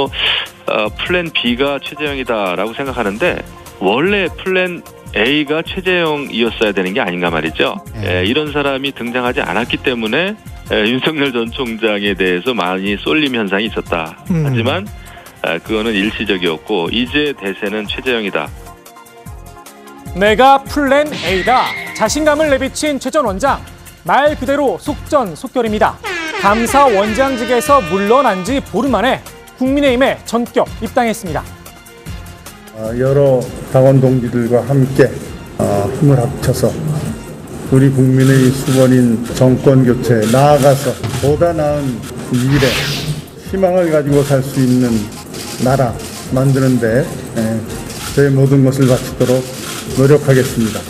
플랜 B가 최재형이다라고 생각하는데 원래 플랜 A가 최재형이었어야 되는 게 아닌가 말이죠. 이런 사람이 등장하지 않았기 때문에 윤석열 전 총장에 대해서 많이 쏠림 현상이 있었다. 하지만 그거는 일시적이었고 이제 대세는 최재형이다. 내가 플랜 A다. 자신감을 내비친 최 전 원장. 말 그대로 속전속결입니다. 감사원장직에서 물러난 지 보름 만에 국민의힘에 전격 입당했습니다. 여러 당원 동지들과 함께 힘을 합쳐서 우리 국민의 수건인 정권 교체 나아가서 보다 나은 미래, 희망을 가지고 살 수 있는 나라 만드는데 저의 모든 것을 바치도록 노력하겠습니다.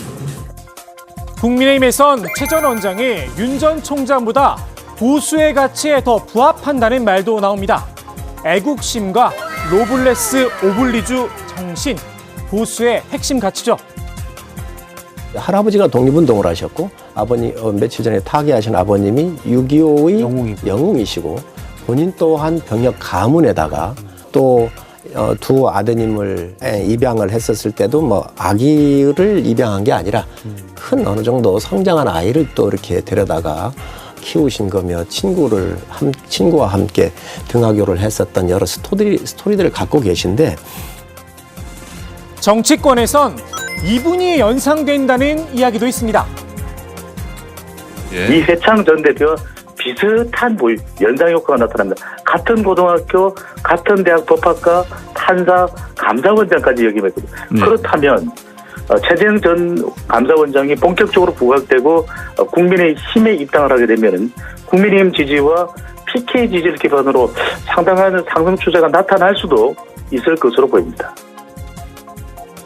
국민의힘에선 최 전 원장이 윤 전 총장보다 보수의 가치에 더 부합한다는 말도 나옵니다. 애국심과 노블레스 오블리주 정신, 보수의 핵심 가치죠. 할아버지가 독립운동을 하셨고 아버님 며칠 전에 타계하신 아버님이 6.25의 영웅이시고 본인 또한 병역 가문에다가 또 두 아드님을 입양을 했었을 때도 아기를 입양한 게 아니라 큰 어느 정도 성장한 아이를 또 이렇게 데려다가 키우신 거며 친구와 함께 등하교를 했었던 여러 스토리들을 갖고 계신데 정치권에선 이분이 연상된다는 이야기도 있습니다. 이세창 전 대표와 비슷한 연상 효과가 나타납니다. 같은 고등학교, 같은 대학 법학과, 판사, 감사원장까지 역임했거든요. 그렇다면 최재형 전 감사원장이 본격적으로 부각되고 국민의힘에 입당을 하게 되면 국민의힘 지지와 PK 지지를 기반으로 상당한 상승 추세가 나타날 수도 있을 것으로 보입니다.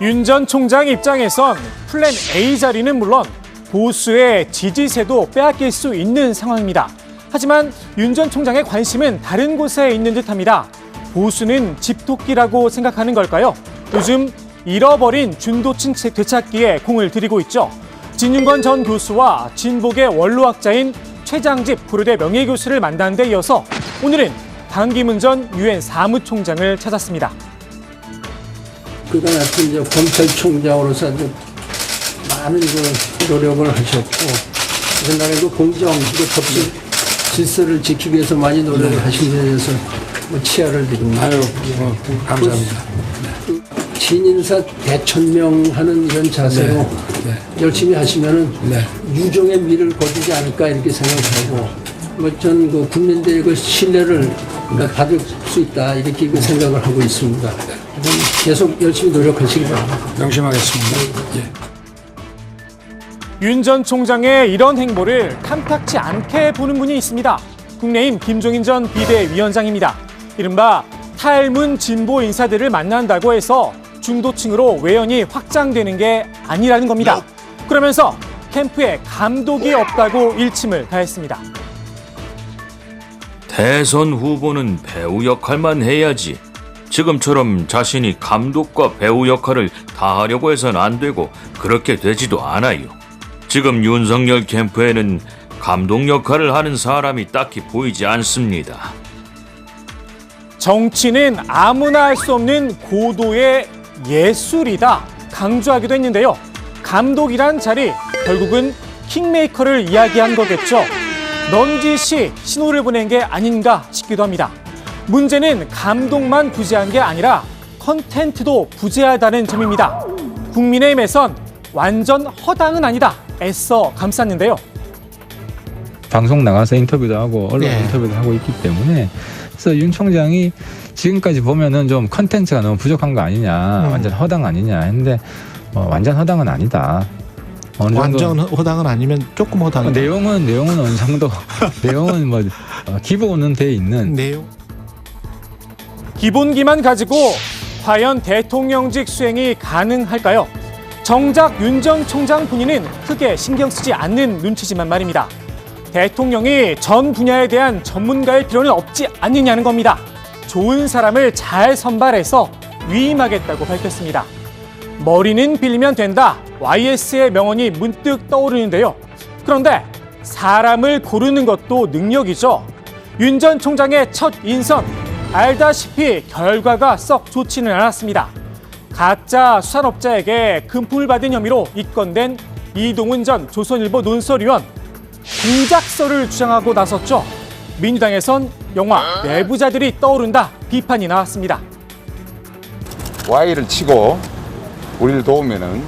윤 전 총장 입장에선 플랜 A 자리는 물론 보수의 지지세도 빼앗길 수 있는 상황입니다. 하지만 윤 전 총장의 관심은 다른 곳에 있는 듯합니다. 보수는 집토끼라고 생각하는 걸까요? 요즘 잃어버린 중도층 되찾기에 공을 들이고 있죠. 진윤건 전 교수와 진복의 원로학자인 최장집 고려대 명예교수를 만난 데 이어서 오늘은 반기문 전 유엔 사무총장을 찾았습니다. 그간 하여튼 검찰총장으로서 많은 노력을 하셨고 그날에도 공정, 법치 질서를 지키기 위해서 많이 노력을 하신 데 대해서 치아를 드립니다. 감사합니다. 신인사 대천명하는 이런 자세로 열심히 하시면은 유종의 미를 거두지 않을까 이렇게 생각하고 전 국민들의 그 신뢰를 받을 수 있다 이렇게 생각을 하고 있습니다. 계속 열심히 노력하시기 바랍니다. 명심하겠습니다. 윤 전 총장의 이런 행보를 탐탁치 않게 보는 분이 있습니다. 국내임 김종인 전 비대위원장입니다. 이른바 탈문 진보 인사들을 만난다고 해서 중도층으로 외연이 확장되는 게 아니라는 겁니다. 그러면서 캠프에 감독이 없다고 일침을 가했습니다. 대선 후보는 배우 역할만 해야지. 지금처럼 자신이 감독과 배우 역할을 다 하려고 해서는 안 되고 그렇게 되지도 않아요. 지금 윤석열 캠프에는 감독 역할을 하는 사람이 딱히 보이지 않습니다. 정치는 아무나 할 수 없는 고도의 예술이다 강조하기도 했는데요. 감독이란 자리, 결국은 킹메이커를 이야기한 거겠죠. 넌지시 신호를 보낸 게 아닌가 싶기도 합니다. 문제는 감독만 부재한 게 아니라 컨텐츠도 부재하다는 점입니다. 국민의힘에선 완전 허당은 아니다 애써 감쌌는데요. 방송 나가서 인터뷰도 하고 언론 인터뷰도 하고 있기 때문에 그래서 윤 총장이 지금까지 보면은 좀 컨텐츠가 너무 부족한 거 아니냐, 완전 허당 아니냐 했는데 완전 허당은 아니다. 어느 정도 완전 허당은 아니면 조금 허당. 내용은 어느 정도 내용은 뭐 기본은 돼 있는 내용. 기본기만 가지고 과연 대통령직 수행이 가능할까요? 정작 윤 전 총장 본인은 크게 신경 쓰지 않는 눈치지만 말입니다. 대통령이 전 분야에 대한 전문가일 필요는 없지 않느냐는 겁니다. 좋은 사람을 잘 선발해서 위임하겠다고 밝혔습니다. 머리는 빌리면 된다. YS의 명언이 문득 떠오르는데요. 그런데 사람을 고르는 것도 능력이죠. 윤 전 총장의 첫 인선, 알다시피 결과가 썩 좋지는 않았습니다. 가짜 수산업자에게 금품을 받은 혐의로 입건된 이동훈 전 조선일보 논설위원, 공작설을 주장하고 나섰죠. 민주당에선 영화 내부자들이 떠오른다 비판이 나왔습니다. Y를 치고 우리를 도우면은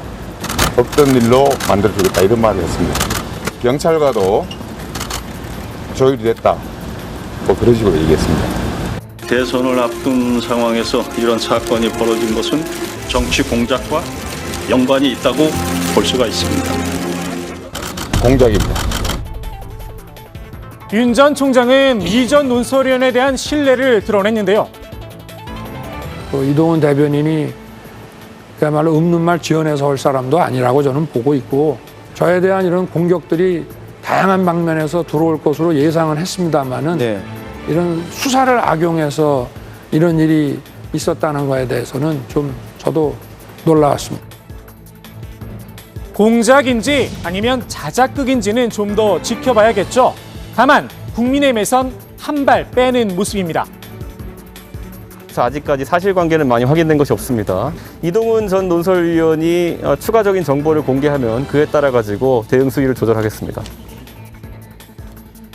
없던 일로 만들어주겠다 이런 말을 했습니다. 경찰과도 조율이 됐다 뭐 그런 식으로 얘기했습니다. 대선을 앞둔 상황에서 이런 사건이 벌어진 것은 정치 공작과 연관이 있다고 볼 수가 있습니다. 공작입니다. 윤 전 총장은 이전 논설위원에 대한 신뢰를 드러냈는데요. 이동훈 대변인이 그야말로 없는 말 지어내서 할 사람도 아니라고 저는 보고 있고, 저에 대한 이런 공격들이 다양한 방면에서 들어올 것으로 예상은 했습니다만은 이런 수사를 악용해서 이런 일이 있었다는 거에 대해서는 좀 저도 놀라웠습니다. 공작인지 아니면 자작극인지는 좀 더 지켜봐야겠죠. 다만 국민의힘에선 한 발 빼는 모습입니다. 아직까지 사실관계는 많이 확인된 것이 없습니다. 이동훈 전 논설위원이 추가적인 정보를 공개하면 그에 따라 가지고 대응 수위를 조절하겠습니다.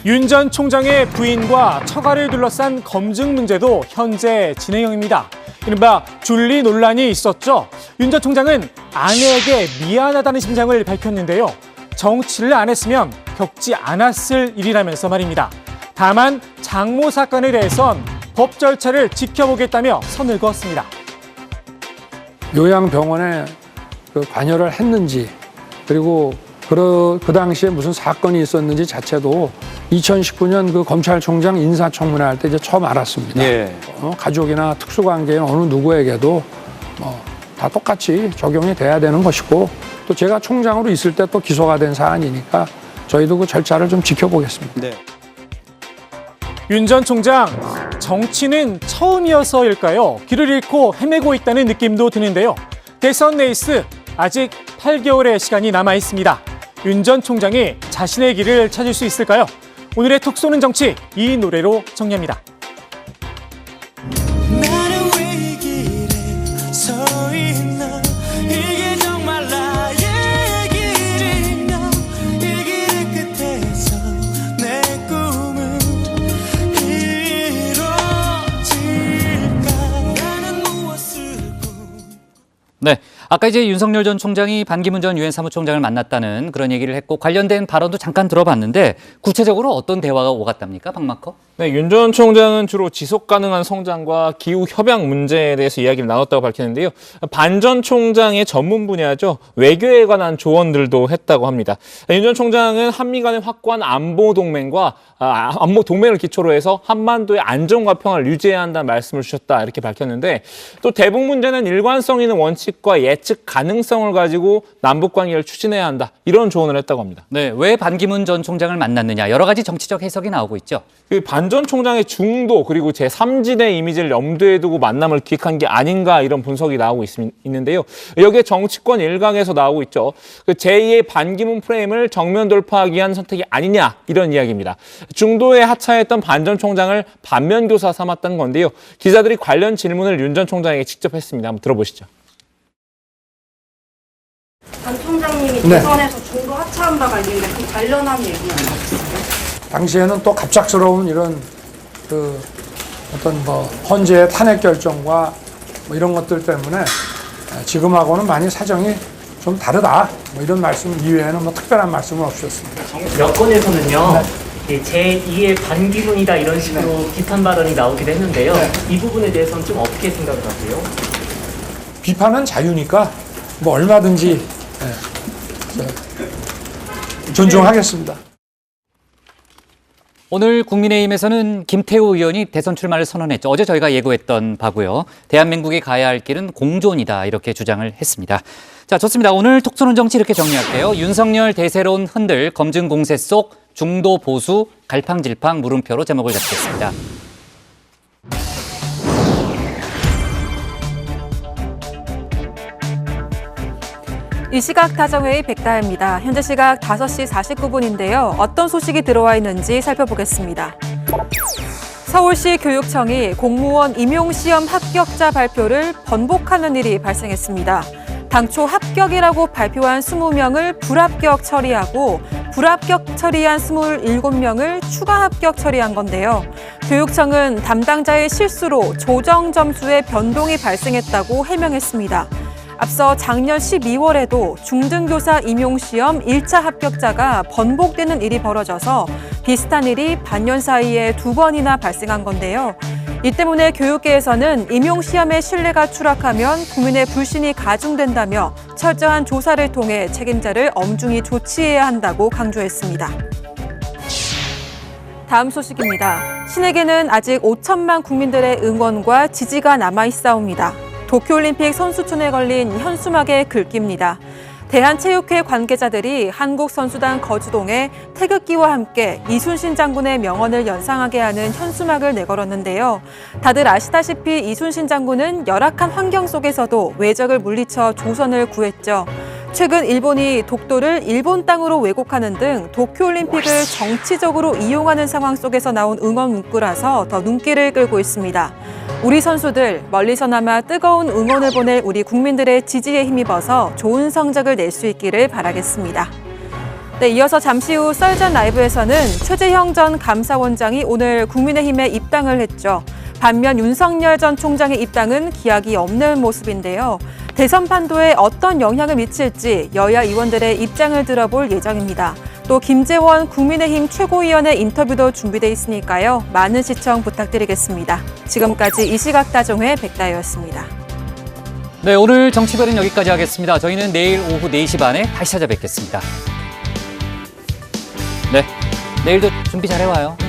윤 전 총장의 부인과 처가를 둘러싼 검증 문제도 현재 진행형입니다. 이른바 줄리 논란이 있었죠. 윤 전 총장은 아내에게 미안하다는 심정을 밝혔는데요. 정치를 안 했으면 겪지 않았을 일이라면서 말입니다. 다만 장모 사건에 대해선 법 절차를 지켜보겠다며 선을 그었습니다. 요양병원에 관여를 했는지, 그리고 그 당시에 무슨 사건이 있었는지 자체도 2019년 그 검찰총장 인사청문회 할 때 이제 처음 알았습니다. 가족이나 특수관계인 어느 누구에게도 다 똑같이 적용이 돼야 되는 것이고, 또 제가 총장으로 있을 때 또 기소가 된 사안이니까 저희도 그 절차를 좀 지켜보겠습니다. 윤 전 총장, 정치는 처음이어서일까요? 길을 잃고 헤매고 있다는 느낌도 드는데요. 대선 레이스 아직 8개월의 시간이 남아 있습니다. 윤 전 총장이 자신의 길을 찾을 수 있을까요? 오늘의 톡 쏘는 정치, 이 노래로 정리합니다. 네, 아까 이제 윤석열 전 총장이 반기문 전 유엔 사무총장을 만났다는 그런 얘기를 했고, 관련된 발언도 잠깐 들어봤는데 구체적으로 어떤 대화가 오갔답니까, 박마커? 네, 윤 전 총장은 주로 지속 가능한 성장과 기후 협약 문제에 대해서 이야기를 나눴다고 밝혔는데요. 반 전 총장의 전문 분야죠. 외교에 관한 조언들도 했다고 합니다. 윤 전 총장은 한미 간의 확고한 안보 동맹을 기초로 해서 한반도의 안정과 평화를 유지해야 한다는 말씀을 주셨다, 이렇게 밝혔는데, 또 대북 문제는 일관성 있는 원칙과 예측 가능성을 가지고 남북 관계를 추진해야 한다. 이런 조언을 했다고 합니다. 네, 왜 반기문 전 총장을 만났느냐 여러 가지 정치적 해석이 나오고 있죠. 반 전 총장의 중도 그리고 제3지대 이미지를 염두에 두고 만남을 기획한 게 아닌가 이런 분석이 나오고 있는데요. 여기에 정치권 일각에서 나오고 있죠. 제2의 반기문 프레임을 정면 돌파하기 위한 선택이 아니냐 이런 이야기입니다. 중도에 하차했던 반 전 총장을 반면교사 삼았던 건데요. 기자들이 관련 질문을 윤 전 총장에게 직접 했습니다. 한번 들어보시죠. 반 총장님이 대선에서 중도 하차한 바가 있는데 그 관련한 얘기는 안 하셨어요? 당시에는 또 갑작스러운 이런 그 어떤 뭐 헌재의 탄핵 결정과 뭐 이런 것들 때문에 지금하고는 많이 사정이 좀 다르다. 뭐 이런 말씀 이외에는 뭐 특별한 말씀은 없었습니다. 여권에서는요. 제2의 반기문이다 이런 식으로 비판 발언이 나오기도 했는데요. 이 부분에 대해서는 좀 어떻게 생각을 하세요? 비판은 자유니까 뭐 얼마든지 존중하겠습니다. 오늘 국민의힘에서는 김태우 의원이 대선 출마를 선언했죠. 어제 저희가 예고했던 바고요. 대한민국이 가야 할 길은 공존이다 이렇게 주장을 했습니다. 자, 좋습니다. 오늘 톡쏘는 정치 이렇게 정리할게요. 윤석열 대세론 흔들 검증 공세 속 중도 보수 갈팡질팡 물음표로 제목을 잡겠습니다. 이 시각 다정회의 백다혜입니다. 현재 시각 5시 49분인데요. 어떤 소식이 들어와 있는지 살펴보겠습니다. 서울시 교육청이 공무원 임용시험 합격자 발표를 번복하는 일이 발생했습니다. 당초 합격이라고 발표한 20명을 불합격 처리하고 불합격 처리한 27명을 추가 합격 처리한 건데요. 교육청은 담당자의 실수로 조정 점수에 변동이 발생했다고 해명했습니다. 앞서 작년 12월에도 중등교사 임용시험 1차 합격자가 번복되는 일이 벌어져서 비슷한 일이 반년 사이에 2번이나 발생한 건데요. 이 때문에 교육계에서는 임용시험의 신뢰가 추락하면 국민의 불신이 가중된다며 철저한 조사를 통해 책임자를 엄중히 조치해야 한다고 강조했습니다. 다음 소식입니다. 신에게는 아직 5천만 국민들의 응원과 지지가 남아있사옵니다. 도쿄올림픽 선수촌에 걸린 현수막의 글귀입니다. 대한체육회 관계자들이 한국선수단 거주동에 태극기와 함께 이순신 장군의 명언을 연상하게 하는 현수막을 내걸었는데요. 다들 아시다시피 이순신 장군은 열악한 환경 속에서도 외적을 물리쳐 조선을 구했죠. 최근 일본이 독도를 일본 땅으로 왜곡하는 등 도쿄올림픽을 정치적으로 이용하는 상황 속에서 나온 응원 문구라서 더 눈길을 끌고 있습니다. 우리 선수들 멀리서나마 뜨거운 응원을 보낼 우리 국민들의 지지에 힘입어서 좋은 성적을 낼 수 있기를 바라겠습니다. 네, 이어서 잠시 후 썰전 라이브에서는 최재형 전 감사원장이 오늘 국민의힘에 입당을 했죠. 반면 윤석열 전 총장의 입당은 기약이 없는 모습인데요. 대선 판도에 어떤 영향을 미칠지 여야 의원들의 입장을 들어볼 예정입니다. 또 김재원 국민의힘 최고위원의 인터뷰도 준비돼 있으니까요. 많은 시청 부탁드리겠습니다. 지금까지 이 시각 다정회 백다혜였습니다. 네, 오늘 정치별은 여기까지 하겠습니다. 저희는 내일 오후 4시 반에 다시 찾아뵙겠습니다. 네, 내일도 준비 잘해와요.